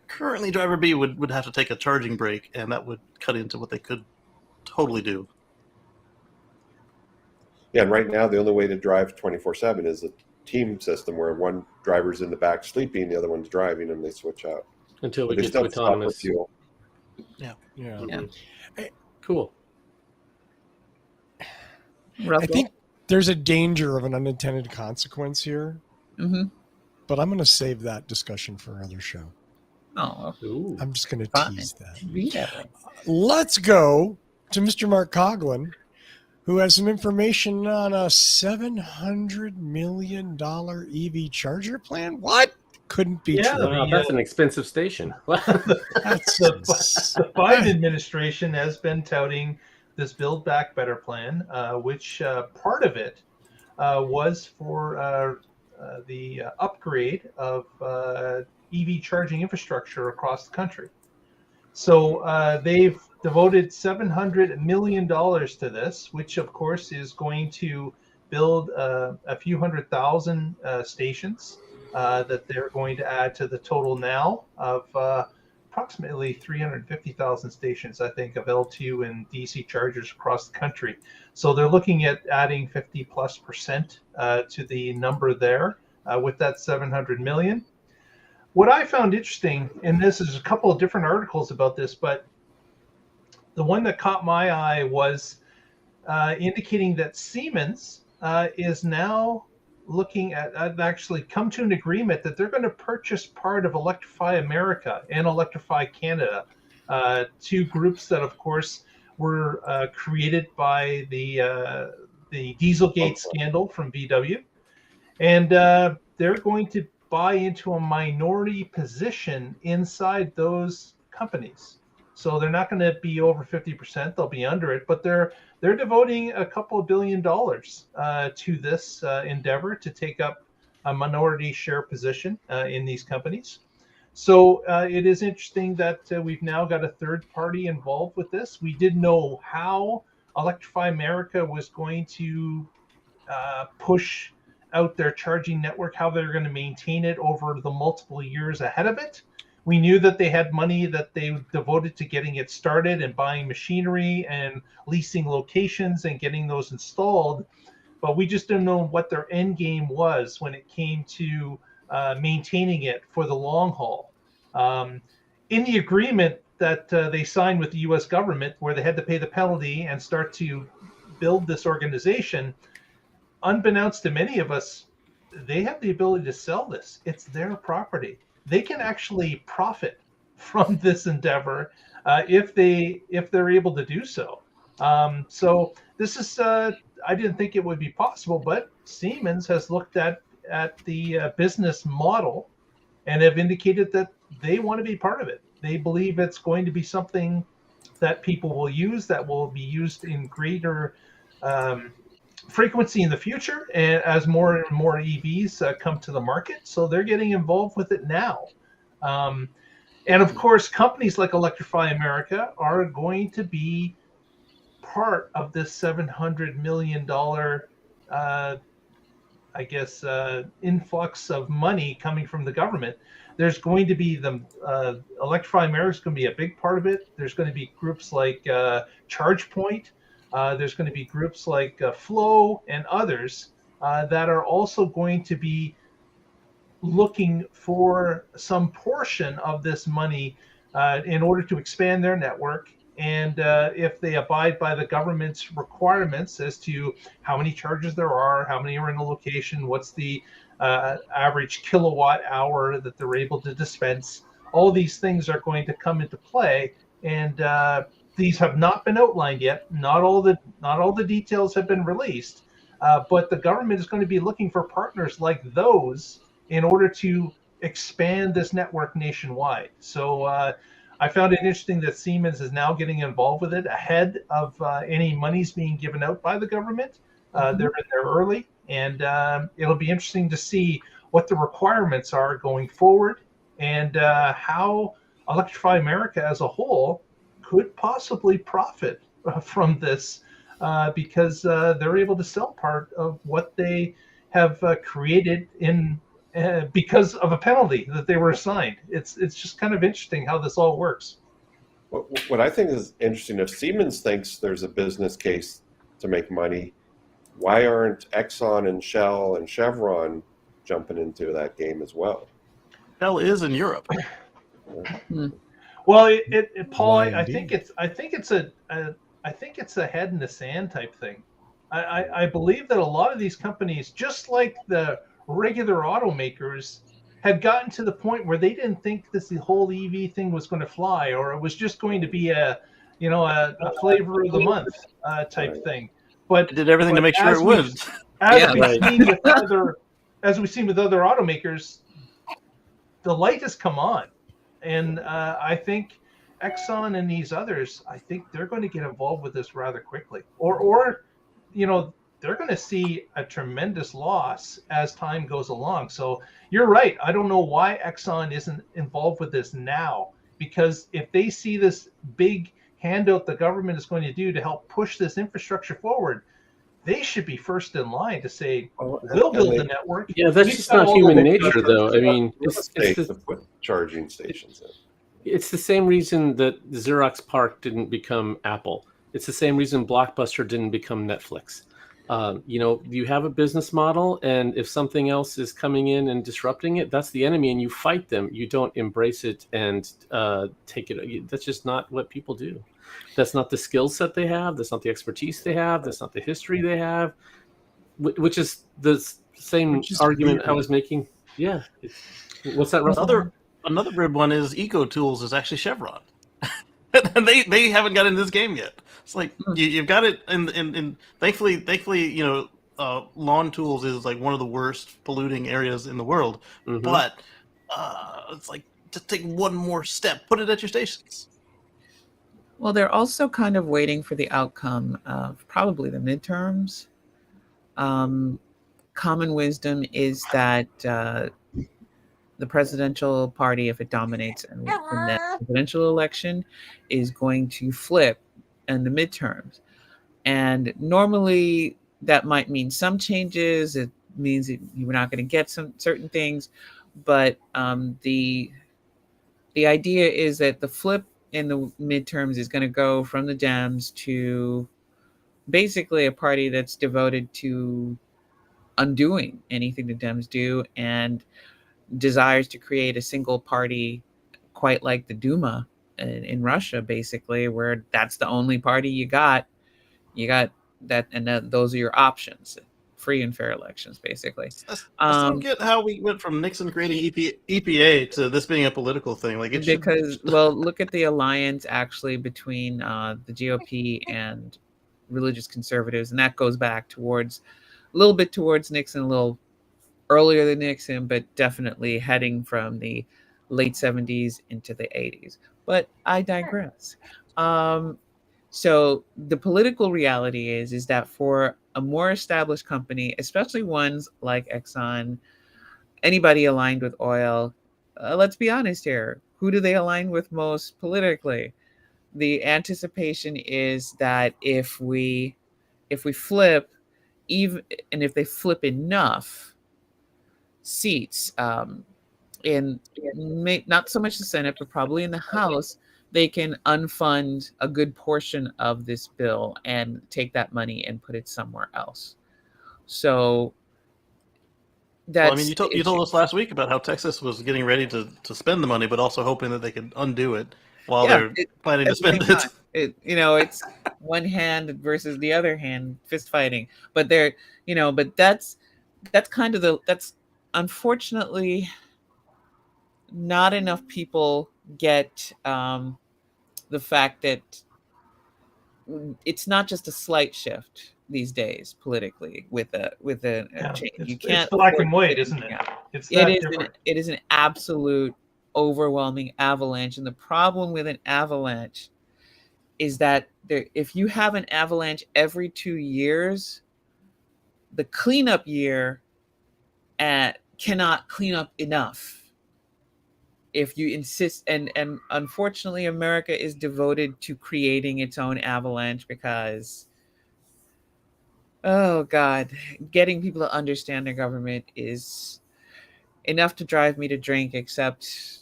Speaker 6: Currently, driver B would have to take a charging break, and that would cut into what they could totally do.
Speaker 4: Yeah, and right now the only way to drive 24/7 is a team system where one driver's in the back sleeping, the other one's driving, and they switch out.
Speaker 3: Until we get to autonomous.
Speaker 6: Yeah.
Speaker 3: Cool.
Speaker 1: I think there's a danger of an unintended consequence here, but I'm going to save that discussion for another show.
Speaker 2: Oh,
Speaker 3: Ooh.
Speaker 1: I'm just going to tease that. Let's go to Mr. Mark Coughlin, who has some information on a $700 million EV charger plan. What? Couldn't be true.
Speaker 3: Wow, that's an expensive station.
Speaker 5: The Biden administration has been touting this Build Back Better plan, which part of it was for the upgrade of EV charging infrastructure across the country. So they've devoted $700 million to this, which of course is going to build a few 100,000 stations that they're going to add to the total now of approximately 350,000 stations, I think, of L2 and DC chargers across the country. So they're looking at adding 50+% to the number there with that 700 million. What I found interesting, and this is a couple of different articles about this, but the one that caught my eye was indicating that Siemens is now looking at actually come to an agreement that they're going to purchase part of Electrify America and Electrify Canada, two groups that, of course, were created by the Dieselgate scandal from VW, and they're going to buy into a minority position inside those companies. So they're not going to be over 50%; they'll be under it, but they're devoting a couple of $1 billion to this endeavor to take up a minority share position in these companies. So it is interesting that we've now got a third party involved with this. We didn't know how Electrify America was going to push out their charging network, how they're going to maintain it over the multiple years ahead of it. We knew that they had money that they devoted to getting it started and buying machinery and leasing locations and getting those installed, but we just didn't know what their end game was when it came to maintaining it for the long haul. In the agreement that they signed with the U.S. government, where they had to pay the penalty and start to build this organization, unbeknownst to many of us, they have the ability to sell this. It's their property. They can actually profit from this endeavor if they're able to do so. So this is I didn't think it would be possible, but Siemens has looked at the business model and have indicated that they want to be part of it. They believe it's going to be something that people will use, that will be used in greater frequency in the future, and as more and more EVs come to the market. So they're getting involved with it now. And of course, companies like Electrify America are going to be part of this $700 million, influx of money coming from the government. There's going to be Electrify America is going to be a big part of it. There's going to be groups like ChargePoint, There's going to be groups like Flow and others that are also going to be looking for some portion of this money in order to expand their network. And if they abide by the government's requirements as to how many charges there are, how many are in a location, what's the average kilowatt hour that they're able to dispense, all these things are going to come into play. And these have not been outlined yet. Not all the details have been released, but the government is going to be looking for partners like those in order to expand this network nationwide. So I found it interesting that Siemens is now getting involved with it ahead of any monies being given out by the government. They're in there early, and it'll be interesting to see what the requirements are going forward and how Electrify America as a whole could possibly profit from this because they're able to sell part of what they have created in because of a penalty that they were assigned. It's just kind of interesting how this all works.
Speaker 4: What I think is interesting, if Siemens thinks there's a business case to make money, why aren't Exxon and Shell and Chevron jumping into that game as well?
Speaker 6: Shell is in Europe.
Speaker 5: Well, Paul, I think it's a head in the sand type thing. I believe that a lot of these companies, just like the regular automakers, had gotten to the point where they didn't think the whole EV thing was going to fly, or it was just going to be a flavor of the month type thing. But
Speaker 6: did everything to make sure it would.
Speaker 5: As we've seen with other automakers, the light has come on, and I think Exxon and these others, I think they're going to get involved with this rather quickly, or they're going to see a tremendous loss as time goes along. So you're right. I don't know why Exxon isn't involved with this now, because if they see this big handout the government is going to do to help push this infrastructure forward, they should be first in line to say, we'll build the network.
Speaker 3: Yeah, that's just not human nature, though. I mean,
Speaker 4: it's to put charging stations in.
Speaker 3: It's the same reason that Xerox PARC didn't become Apple. It's the same reason Blockbuster didn't become Netflix. You have a business model, and if something else is coming in and disrupting it, that's the enemy, and you fight them. You don't embrace it and take it. That's just not what people do. That's not the skill set they have. That's not the expertise they have. That's not the history they have, which is the same argument I was making. Yeah. What's that, Russell?
Speaker 6: Another weird one is EcoTools is actually Chevron. And they haven't got into this game yet. It's like you've got it, and thankfully, lawn tools is like one of the worst polluting areas in the world. Mm-hmm. But it's like, just take one more step, put it at your stations.
Speaker 2: Well, they're also kind of waiting for the outcome of probably the midterms. Common wisdom is that the presidential party, if it dominates in the presidential election, is going to flip in the midterms. And normally that might mean some changes. It means that you're not going to get some certain things. But the idea is that the flip in the midterms is going to go from the Dems to basically a party that's devoted to undoing anything the Dems do and desires to create a single party, quite like the Duma in Russia, basically, where that's the only party you got that, and those are your options. Free and fair elections, basically.
Speaker 6: I don't get how we went from Nixon creating EPA to this being a political thing. Like,
Speaker 2: look at the alliance actually between the GOP and religious conservatives, and that goes back a little bit towards Nixon, a little earlier than Nixon, but definitely heading from the late 70s into the 80s. But I digress. So the political reality is that for a more established company, especially ones like Exxon, anybody aligned with oil, let's be honest here, who do they align with most politically? The anticipation is that if we flip, even and if they flip enough seats in not so much the Senate, but probably in the House, they can unfund a good portion of this bill and take that money and put it somewhere else. So that's
Speaker 6: well, I mean, you told us last week about how Texas was getting ready to spend the money, but also hoping that they could undo it while they're planning to spend it.
Speaker 2: It's one hand versus the other hand, fist fighting. But but that's that's unfortunately not enough people get the fact that it's not just a slight shift these days politically with a change. You can't.
Speaker 5: It's black and white, isn't it? It's different.
Speaker 2: It is an absolute overwhelming avalanche, and the problem with an avalanche is that if you have an avalanche every 2 years, the cleanup year cannot clean up enough. If you insist, and unfortunately, America is devoted to creating its own avalanche because, oh God, getting people to understand their government is enough to drive me to drink, except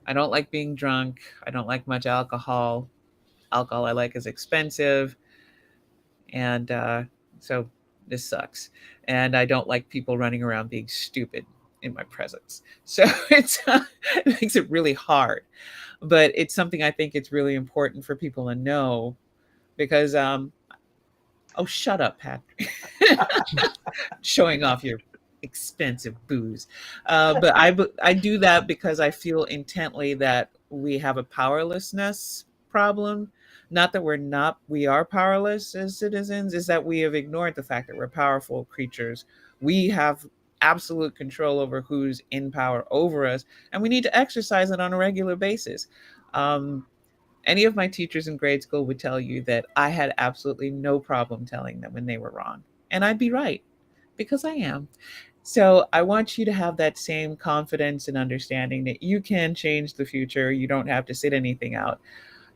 Speaker 2: I don't like being drunk. I don't like much alcohol. Alcohol I like is expensive. And so this sucks. And I don't like people running around being stupid in my presence. So it makes it really hard. But it's something I think it's really important for people to know because, oh, shut up, Patrick. Showing off your expensive booze. But I do that because I feel intently that we have a powerlessness problem. Not that we are powerless as citizens, is that we have ignored the fact that we're powerful creatures. We have absolute control over who's in power over us, and we need to exercise it on a regular basis. Any of my teachers in grade school would tell you that I had absolutely no problem telling them when they were wrong. And I'd be right, because I am. So I want you to have that same confidence and understanding that you can change the future. You don't have to sit anything out.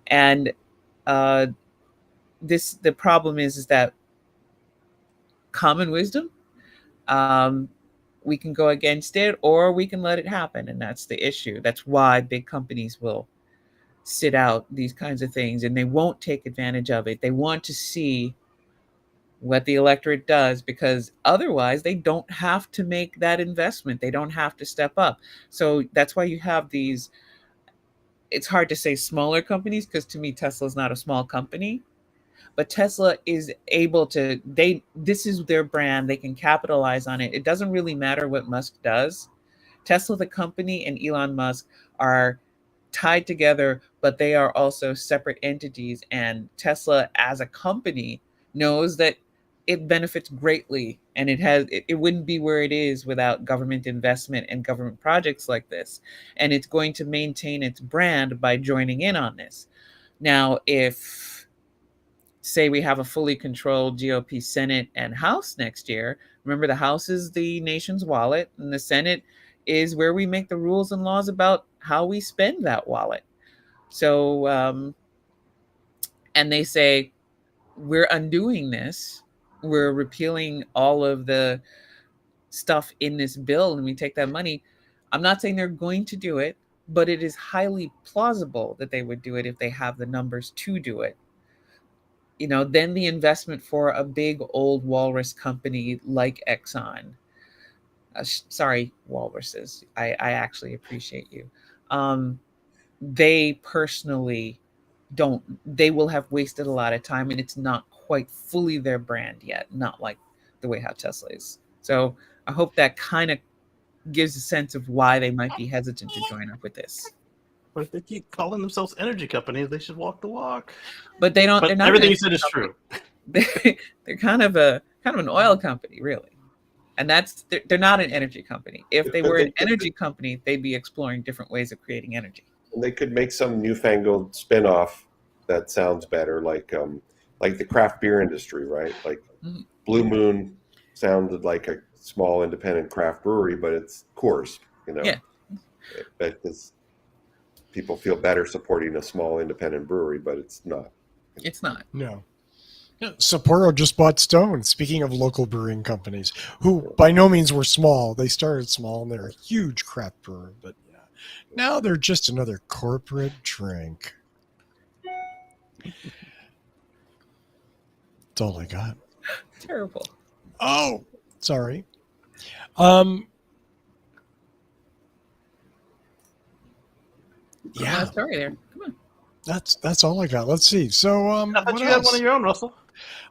Speaker 2: And the problem is that common wisdom, we can go against it or we can let it happen. And that's the issue. That's why big companies will sit out these kinds of things and they won't take advantage of it. They want to see what the electorate does, because otherwise they don't have to make that investment. They don't have to step up. So that's why you have these, it's hard to say smaller companies, because to me, Tesla's not a small company, but Tesla is able to, this is their brand. They can capitalize on it. It doesn't really matter what Musk does. Tesla, the company, and Elon Musk are tied together, but they are also separate entities. And Tesla as a company knows that it benefits greatly, and it wouldn't be where it is without government investment and government projects like this. And it's going to maintain its brand by joining in on this. Now, if, say, we have a fully controlled GOP Senate and House next year, remember the House is the nation's wallet, and the Senate is where we make the rules and laws about how we spend that wallet. So, and they say, we're undoing this. We're repealing all of the stuff in this bill and we take that money. I'm not saying they're going to do it, but it is highly plausible that they would do it if they have the numbers to do it. You know, then the investment for a big old walrus company like Exxon, sorry, walruses, I actually appreciate you. They personally they will have wasted a lot of time, and it's not quite fully their brand yet, not like the way how Tesla is. So I hope that kind of gives a sense of why they might be hesitant to join up with this.
Speaker 6: But if they keep calling themselves energy companies, they should walk the walk.
Speaker 2: But they don't.
Speaker 6: But
Speaker 2: they're not
Speaker 6: everything you said is true.
Speaker 2: They're kind of an oil company, really, and they're not an energy company. If they were an energy company, they'd be exploring different ways of creating energy.
Speaker 4: And they could make some newfangled spin-off that sounds better, like the craft beer industry, right? Like Blue Moon sounded like a small independent craft brewery, but it's Coors, you know.
Speaker 2: Yeah.
Speaker 4: Because people feel better supporting a small independent brewery, but it's not.
Speaker 2: It's not.
Speaker 1: No. Sapporo just bought Stone. Speaking of local brewing companies, who by no means were small, they started small and they're a huge craft brewer. But Now they're just another corporate drink. That's all I got.
Speaker 2: Terrible.
Speaker 1: Oh, sorry. Yeah,
Speaker 2: Sorry there. Come on.
Speaker 1: that's all I got. Let's see. So,
Speaker 6: I thought
Speaker 1: what
Speaker 6: you had
Speaker 1: else?
Speaker 6: one of your own, Russell.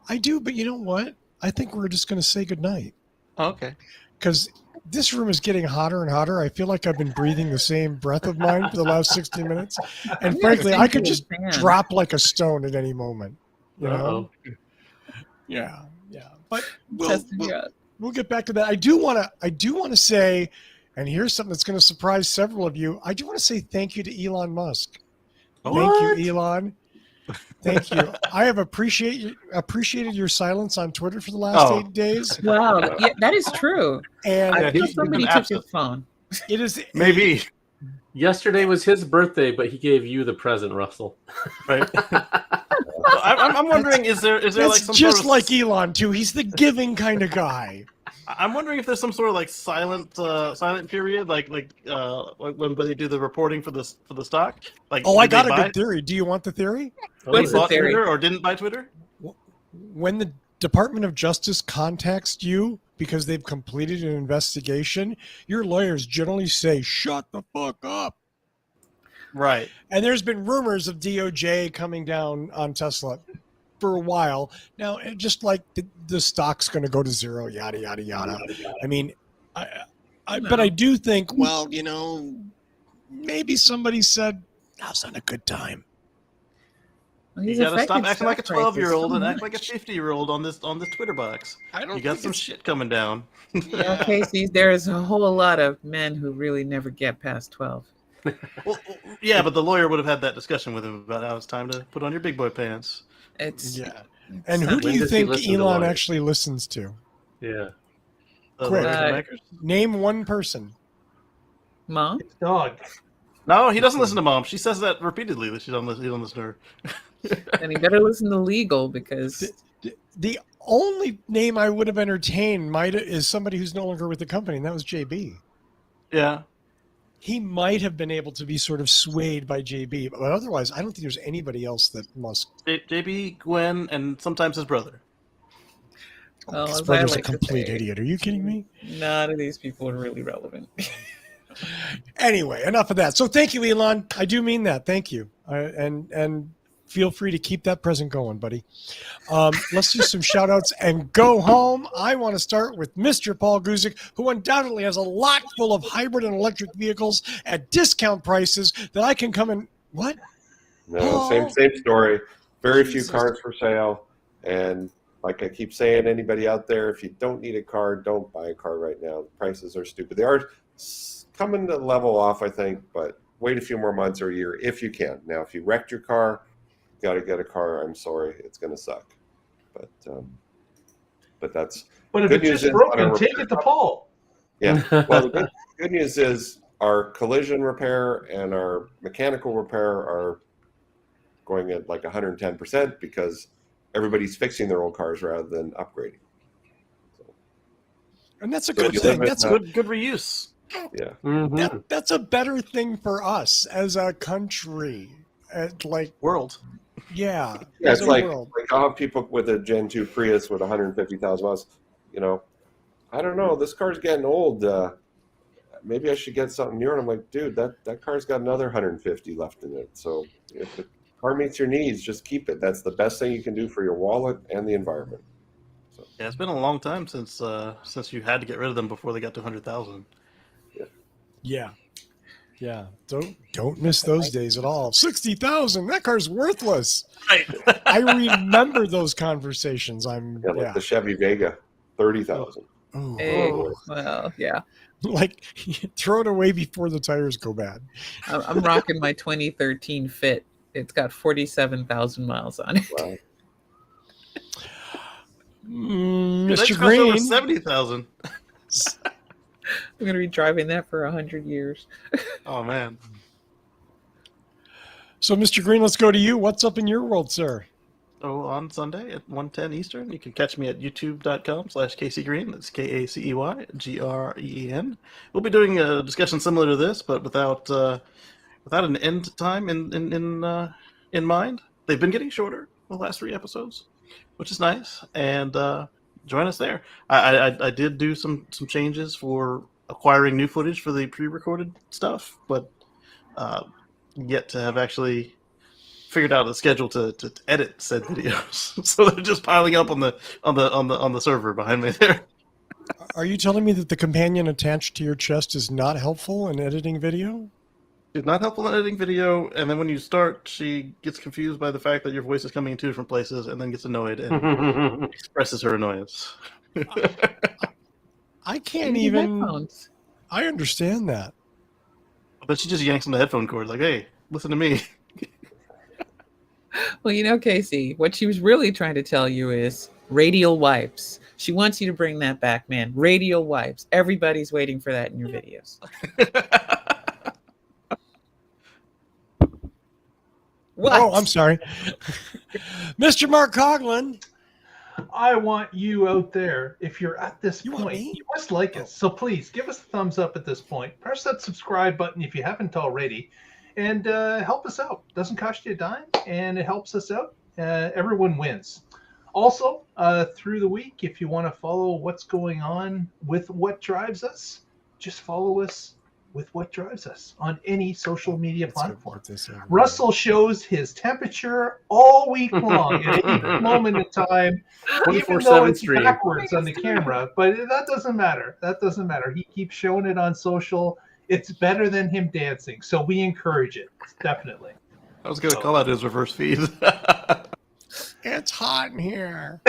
Speaker 1: I do, but you know what? I think we're just going to say goodnight
Speaker 6: Oh, okay.
Speaker 1: because this room is getting hotter and hotter. I feel like I've been breathing the same breath of mine for the last 60 minutes. And frankly, I could just drop like a stone at any moment. You know? Yeah. But we'll get back to that. I do want to say, and here's something that's going to surprise several of you. I do want to say thank you to Elon Musk. Thank you, Elon. Thank you. I have appreciated your silence on Twitter for the last 8 days.
Speaker 2: Wow, yeah, that is true.
Speaker 1: And
Speaker 2: I thought somebody took his phone.
Speaker 1: It is
Speaker 3: Maybe. Yesterday was his birthday, but he gave you the present, Russell.
Speaker 6: Right. I'm wondering, is there
Speaker 1: that's
Speaker 6: like some
Speaker 1: just
Speaker 6: sort of,
Speaker 1: like Elon too. He's the giving kind of guy.
Speaker 6: I'm wondering if there's some sort of like silent period, like when they do the reporting for the stock. Like,
Speaker 1: Oh, I
Speaker 6: did they
Speaker 1: got a
Speaker 6: buy-
Speaker 1: good theory. Do you want the theory?
Speaker 2: What's
Speaker 6: They
Speaker 2: the
Speaker 6: bought
Speaker 2: theory?
Speaker 6: Twitter or didn't buy Twitter?
Speaker 1: When the Department of Justice contacts you because they've completed an investigation, your lawyers generally say, "Shut the fuck up."
Speaker 6: Right.
Speaker 1: And there's been rumors of DOJ coming down on Tesla for a while. Now, just like the stock's going to go to zero, yada, yada, yada. I mean, but I do think, well, maybe somebody said, now's not a good time.
Speaker 2: Well,
Speaker 6: You
Speaker 2: he's
Speaker 6: gotta stop
Speaker 2: affected
Speaker 6: acting like a
Speaker 2: stock prices
Speaker 6: 12-year-old
Speaker 2: so
Speaker 6: and act
Speaker 2: much.
Speaker 6: like a 50-year-old on this Twitter box. You got some shit coming down.
Speaker 2: Yeah, Kacey, there's a whole lot of men who really never get past 12.
Speaker 6: Well, yeah, but the lawyer would have had that discussion with him about how it's time to put on your big boy pants.
Speaker 2: It's
Speaker 1: Yeah. And who do
Speaker 3: When
Speaker 1: you
Speaker 3: does he
Speaker 1: think
Speaker 3: listen to
Speaker 1: Elon
Speaker 3: lawyers?
Speaker 1: actually listens to?
Speaker 3: Yeah.
Speaker 1: Quick.
Speaker 6: Makers?
Speaker 1: Name one person.
Speaker 2: Mom.
Speaker 5: It's dog.
Speaker 6: No, he doesn't listen to mom. She says that repeatedly that she doesn't listen to her.
Speaker 2: And he better listen to legal because
Speaker 1: The only name I would have entertained is somebody who's no longer with the company, and that was JB.
Speaker 6: Yeah.
Speaker 1: He might have been able to be sort of swayed by JB, but otherwise, I don't think there's anybody else that Musk.
Speaker 6: JB, Gwen, and sometimes his brother.
Speaker 2: well,
Speaker 1: His
Speaker 2: as I
Speaker 1: brother's a
Speaker 2: like to
Speaker 1: complete
Speaker 2: say,
Speaker 1: idiot. Are you kidding me?
Speaker 2: none of these people are really relevant.
Speaker 1: Anyway, enough of that. So thank you, Elon. I do mean that. Thank you. And feel free to keep that present going, buddy. Let's do some shout outs and go home. I want to start with Mr. Paul Guzik, who undoubtedly has a lot full of hybrid and electric vehicles at discount prices that I can come in. What?
Speaker 4: No, same story. Very few
Speaker 1: Jesus.
Speaker 4: cars for sale. And like I keep saying, anybody out there, if you don't need a car, don't buy a car right now. The prices are stupid. They are coming to level off, I think, but wait a few more months or a year if you can. Now, if you wrecked your car, you got to get a car. I'm sorry, it's going to suck. But that's
Speaker 5: But if
Speaker 4: good
Speaker 5: it's
Speaker 4: news
Speaker 5: just
Speaker 4: is
Speaker 5: broken,
Speaker 4: on a
Speaker 5: take it to Paul.
Speaker 4: yeah. Well, the good news is our collision repair and our mechanical repair are going at like 110% because everybody's fixing their old cars rather than upgrading.
Speaker 1: And that's a
Speaker 4: So
Speaker 1: good
Speaker 4: you
Speaker 1: thing.
Speaker 4: limit
Speaker 1: That's
Speaker 4: that.
Speaker 6: Good reuse.
Speaker 4: Yeah.
Speaker 3: Mm-hmm.
Speaker 1: that's a better thing for us as a country.
Speaker 6: World.
Speaker 1: Yeah,
Speaker 4: Yeah,
Speaker 1: as
Speaker 4: it's
Speaker 1: a
Speaker 4: like
Speaker 1: world.
Speaker 4: I'll have people with a Gen 2 Prius with 150,000 miles. I don't know. This car's getting old. Maybe I should get something newer. And I'm like, dude, that car's got another 150 left in it. So if the car meets your needs, just keep it. That's the best thing you can do for your wallet and the environment. So,
Speaker 6: Yeah, it's been a long time since you had to get rid of them before they got to 100,000.
Speaker 1: Yeah. Don't miss those days at all. 60,000. That car's worthless.
Speaker 6: Right.
Speaker 1: I remember those conversations.
Speaker 4: like the Chevy Vega, 30,000.
Speaker 1: Oh,
Speaker 2: Hey, well, yeah.
Speaker 1: like throw it away before the tires go bad.
Speaker 2: I'm rocking my 2013 Fit. It's got 47,000 miles on it.
Speaker 4: Wow.
Speaker 1: Mr. Green.
Speaker 6: 70,000.
Speaker 2: I'm going to be driving that for 100 years.
Speaker 6: Oh man.
Speaker 1: So, Mr. Green, let's go to you. What's up in your world, sir?
Speaker 6: on Sunday at 1:10 Eastern. You can catch me at youtube.com/Kacey Green. That's KACEYGREEN. We'll be doing a discussion similar to this, but without an end time in mind. They've been getting shorter the last 3 episodes, which is nice. And join us there. I did do some changes for acquiring new footage for the pre-recorded stuff, but yet to have actually figured out a schedule to edit said videos. So they're just piling up on the server behind me there.
Speaker 1: Are you telling me that the companion attached to your chest is not helpful in editing video?
Speaker 6: She's not helpful in editing video, and then when you start, she gets confused by the fact that your voice is coming in 2 different places, and then gets annoyed and expresses her annoyance.
Speaker 1: I can't even.
Speaker 2: Headphones.
Speaker 1: I understand that.
Speaker 6: But she just yanks on the headphone cord, like, "Hey, listen to me."
Speaker 2: Well, Kacey, what she was really trying to tell you is radial wipes. She wants you to bring that back, man. Radial wipes. Everybody's waiting for that in your videos. What?
Speaker 1: Oh, I'm sorry. Mr. Mark Coughlin.
Speaker 5: I want you out there, if you're at this
Speaker 1: You want
Speaker 5: point,
Speaker 1: me?
Speaker 5: you must like us. So please give us a thumbs up at this point. Press that subscribe button if you haven't already, and help us out. Doesn't cost you a dime, and it helps us out. Everyone wins. Also, through the week, if you want to follow what's going on with What Drives Us, just follow us with What Drives Us on any social media platform. Russell shows his temperature all week long at any moment in time, even though it's
Speaker 3: stream.
Speaker 5: backwards on the camera. But that doesn't matter. That doesn't matter. He keeps showing it on social. It's better than him dancing, so we encourage it, definitely.
Speaker 6: I was going to call out his reverse feed.
Speaker 1: It's hot in here.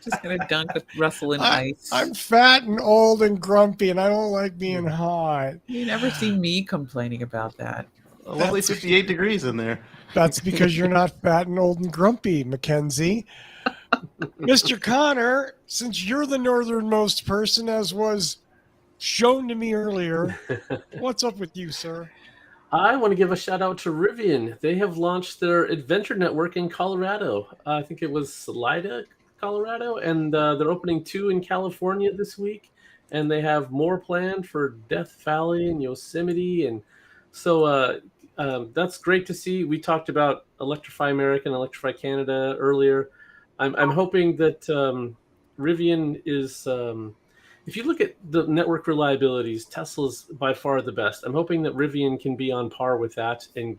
Speaker 2: Just gonna dunk with Russell in ice.
Speaker 1: I'm fat and old and grumpy, and I don't like being hot.
Speaker 2: You never see me complaining about that.
Speaker 6: A lovely 58 degrees in there.
Speaker 1: That's because you're not fat and old and grumpy, Mackenzie. Mr. Connor, since you're the northernmost person, as was shown to me earlier, what's up with you, sir?
Speaker 3: I want to give a shout out to Rivian. They have launched their adventure network in Colorado. I think it was Salida, Colorado, and they're opening 2 in California this week, and they have more planned for Death Valley and Yosemite, and so that's great to see. We talked about Electrify America and Electrify Canada earlier. I'm hoping that Rivian is. If you look at the network reliabilities, Tesla's by far the best. I'm hoping that Rivian can be on par with that, and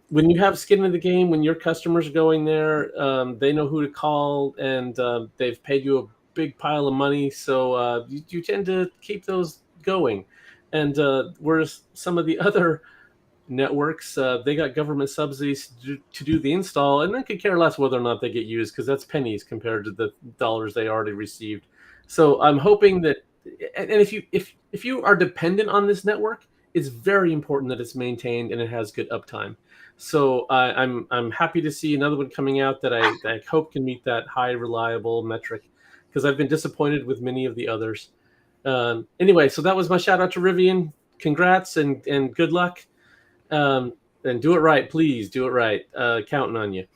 Speaker 3: when you have skin in the game, when your customers are going there, they know who to call, and they've paid you a big pile of money, so you tend to keep those going. And whereas some of the other networks, they got government subsidies to do the install, and then could care less whether or not they get used, because that's pennies compared to the dollars they already received. So I'm hoping that, and if you are dependent on this network, it's very important that it's maintained and it has good uptime. So I'm happy to see another one coming out that I hope can meet that high reliable metric, because I've been disappointed with many of the others. Anyway, so that was my shout out to Rivian. Congrats and good luck. And do it right, please. Do it right. Counting on you.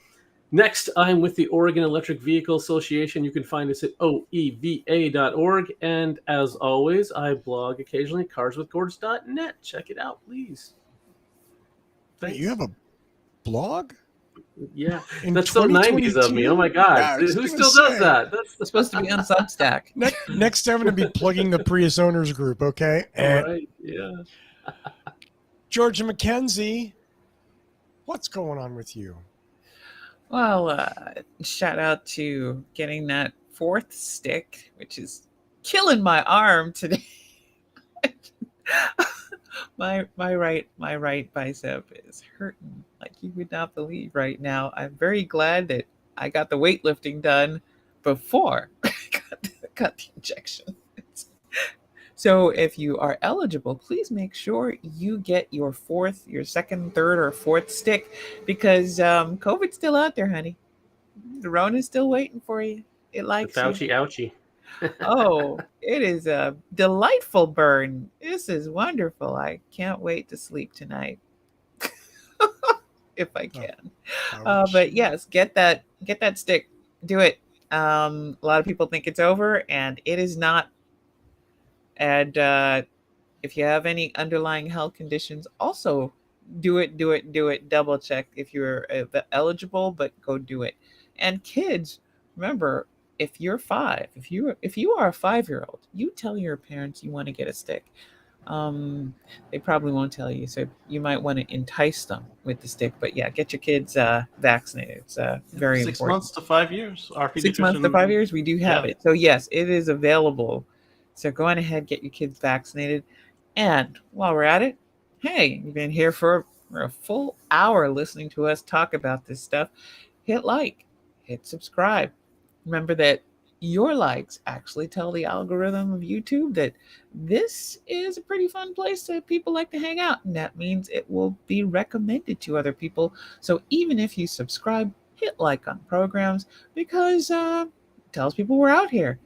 Speaker 3: Next, I'm with the Oregon Electric Vehicle Association. You can find us at oeva.org. And as always, I blog occasionally at carswithgorge.net. Check it out, please.
Speaker 1: Thanks. You have a blog?
Speaker 3: Yeah, that's so 90s of me. Oh my God.
Speaker 1: Yeah,
Speaker 3: who still does that?
Speaker 2: That's supposed to be on Substack.
Speaker 1: Next I'm going to be plugging the Prius Owners Group, okay?
Speaker 3: Right, yeah.
Speaker 1: George and Mackenzie, what's going on with you?
Speaker 2: Well, shout out to getting that 4th stick, which is killing my arm today. my right bicep is hurting like you would not believe right now. I'm very glad that I got the weightlifting done before I got the injection. So if you are eligible, please make sure you get your 2nd, 3rd, or 4th stick, because COVID's still out there, honey. The Rona's still waiting for you. It likes
Speaker 3: you. Ouchie.
Speaker 2: Oh, it is a delightful burn. This is wonderful. I can't wait to sleep tonight. if I can.
Speaker 1: Ouch.
Speaker 2: But yes, get that stick. Do it. A lot of people think it's over, and it is not. And if you have any underlying health conditions, also do it. Double check if you're eligible, but go do it. And kids, remember, if you're 5, if you are a 5-year-old, you tell your parents you want to get a stick. They probably won't tell you, so you might want to entice them with the stick. But yeah, get your kids vaccinated. It's very
Speaker 6: 6
Speaker 2: important.
Speaker 6: months to 5 years. Our
Speaker 2: 6 months to 5 years, we do have
Speaker 6: Yeah.
Speaker 2: it. So yes, it is available. So go on ahead, get your kids vaccinated. And while we're at it, hey, you've been here for a full hour listening to us talk about this stuff. Hit like, hit subscribe. Remember that your likes actually tell the algorithm of YouTube that this is a pretty fun place that people like to hang out. And that means it will be recommended to other people. So even if you subscribe, hit like on programs, because it tells people we're out here.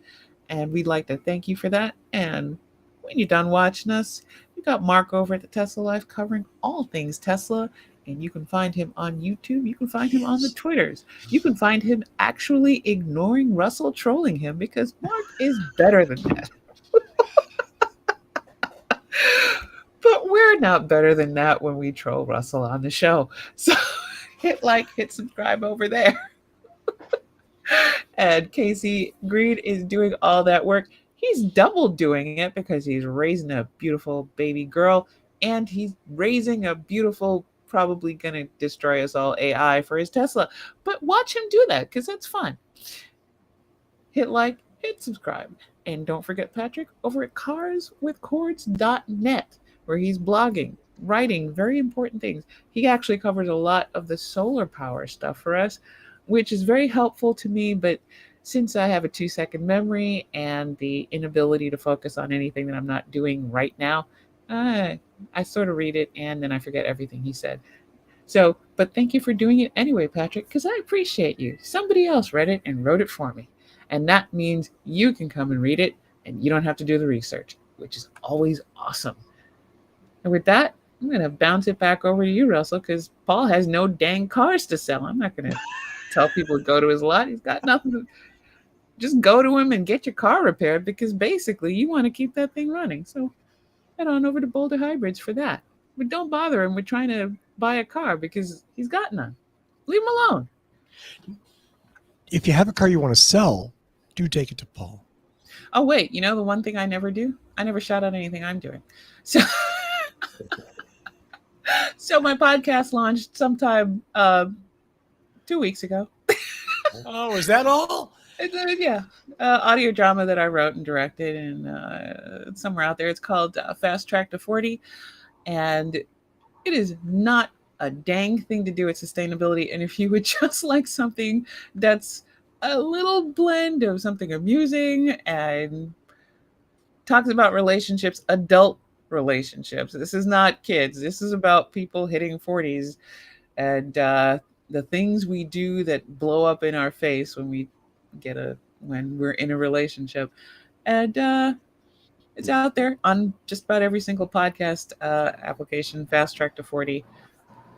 Speaker 2: And we'd like to thank you for that. And when you're done watching us, we got Mark over at the Tesla Life covering all things Tesla. And you can find him on YouTube. You can find him on the Twitters. You can find him actually ignoring Russell trolling him, because Mark is better than that. But we're not better than that when we troll Russell on the show. So hit like, hit subscribe over there. And Kacey Green is doing all that work. He's double doing it because he's raising a beautiful baby girl, and he's raising a beautiful, probably going to destroy us all, AI for his Tesla. But watch him do that, because that's fun. Hit like, hit subscribe. And don't forget Patrick over at carswithcords.net, where he's blogging, writing very important things. He actually covers a lot of the solar power stuff for us, which is very helpful to me. But since I have a 2-second memory and the inability to focus on anything that I'm not doing right now, I sort of read it and then I forget everything he said. So, but thank you for doing it anyway, Patrick, because I appreciate you. Somebody else read it and wrote it for me. And that means you can come and read it and you don't have to do the research, which is always awesome. And with that, I'm going to bounce it back over to you, Russell, because Paul has no dang cars to sell. I'm not going to tell people to go to his lot. He's got nothing to... Just go to him and get your car repaired, because basically you want to keep that thing running. So head on over to Boulder Hybrids for that. But don't bother him with trying to buy a car, because he's got none. Leave him alone.
Speaker 1: If you have a car you want to sell, do take it to Paul.
Speaker 2: Oh, wait. You know the one thing I never do? I never shout out anything I'm doing. So, so my podcast launched sometime 2 weeks ago.
Speaker 1: Oh, is that all?
Speaker 2: Yeah, audio drama that I wrote and directed, and it's somewhere out there. It's called Fast Track to 40, and it is not a dang thing to do with sustainability. And if you would just like something that's a little blend of something amusing and talks about relationships, adult relationships. This is not kids. This is about people hitting 40s and the things we do that blow up in our face when we're in a relationship. And it's out there on just about every single podcast application, Fast Track to 40.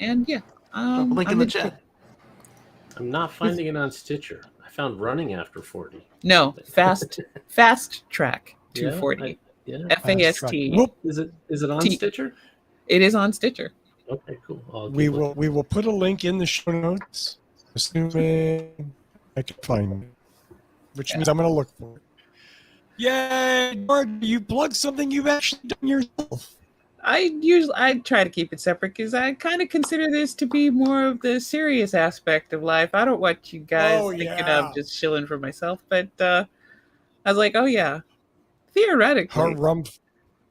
Speaker 2: And yeah,
Speaker 6: link in the chat.
Speaker 3: I'm not finding it on Stitcher. I found Running After 40.
Speaker 2: No, Fast Track to 40. FAST.
Speaker 3: Is it on Stitcher?
Speaker 2: It is on Stitcher.
Speaker 3: Okay, cool.
Speaker 1: We will put a link in the show notes, assuming I can find it, which means I'm going to look for it. Yay! George, you plug something you've actually done yourself.
Speaker 2: I try to keep it separate, because I kind of consider this to be more of the serious aspect of life. I don't want you guys thinking I'm just shilling for myself, but I was like, oh yeah, theoretically,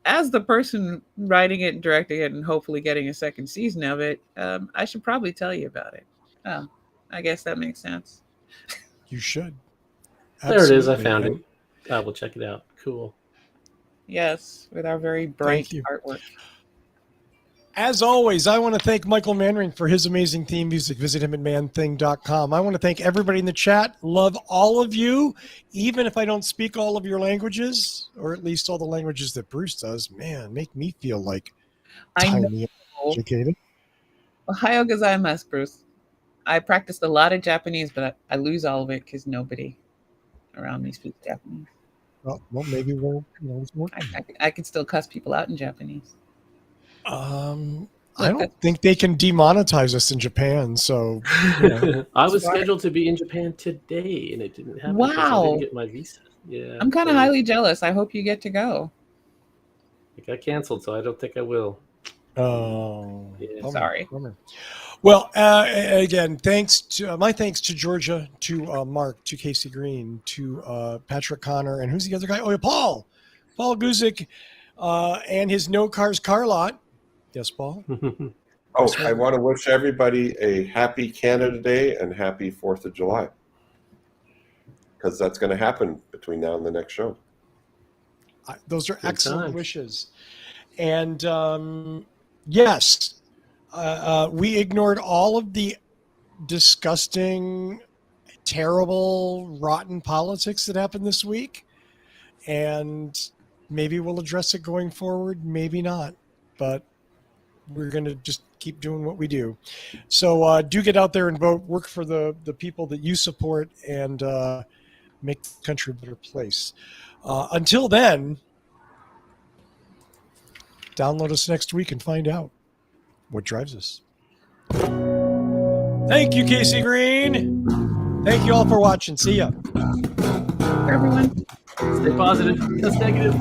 Speaker 2: as the person writing it and directing it and hopefully getting a second season of it, I should probably tell you about it. Oh, I guess that makes sense.
Speaker 1: You should.
Speaker 3: Absolutely. There it is. I found it. I will check it out. Cool.
Speaker 2: Yes, with our very bright artwork.
Speaker 1: As always, I want to thank Michael Manring for his amazing theme music. Visit him at manthing.com. I want to thank everybody in the chat. Love all of you, even if I don't speak all of your languages, or at least all the languages that Bruce does. Man, make me feel like tiny and educated.
Speaker 2: Ohio gozaimasu, Bruce. I practiced a lot of Japanese, but I lose all of it because nobody around me speaks Japanese.
Speaker 1: Well, maybe we'll.
Speaker 2: I can still cuss people out in Japanese.
Speaker 1: I don't think they can demonetize us in Japan. So
Speaker 3: I was scheduled to be in Japan today, and it didn't happen.
Speaker 2: Wow!
Speaker 3: Because I didn't get my visa. Yeah,
Speaker 2: I'm kind of highly jealous. I hope you get to go.
Speaker 3: It got canceled, so I don't think I will.
Speaker 1: Oh,
Speaker 3: yeah.
Speaker 2: Sorry.
Speaker 1: Bummer. Well, again, thanks to Georgia, to Mark, to Kacey Green, to Patrick Connor, and who's the other guy? Oh, yeah, Paul Guzik, and his No Cars Car Lot. Yes, Paul.
Speaker 4: I want to wish everybody a happy Canada Day and happy 4th of July, because that's going to happen between now and the next show.
Speaker 1: Those are excellent wishes. And yes, we ignored all of the disgusting, terrible, rotten politics that happened this week. And maybe we'll address it going forward, maybe not. But we're going to just keep doing what we do. So do get out there and vote, work for the people that you support, and make the country a better place. Until then, download us next week and find out what drives us. Thank you, Kacey Green. Thank you all for watching. See ya.
Speaker 2: For everyone.
Speaker 3: Stay positive. That's negative.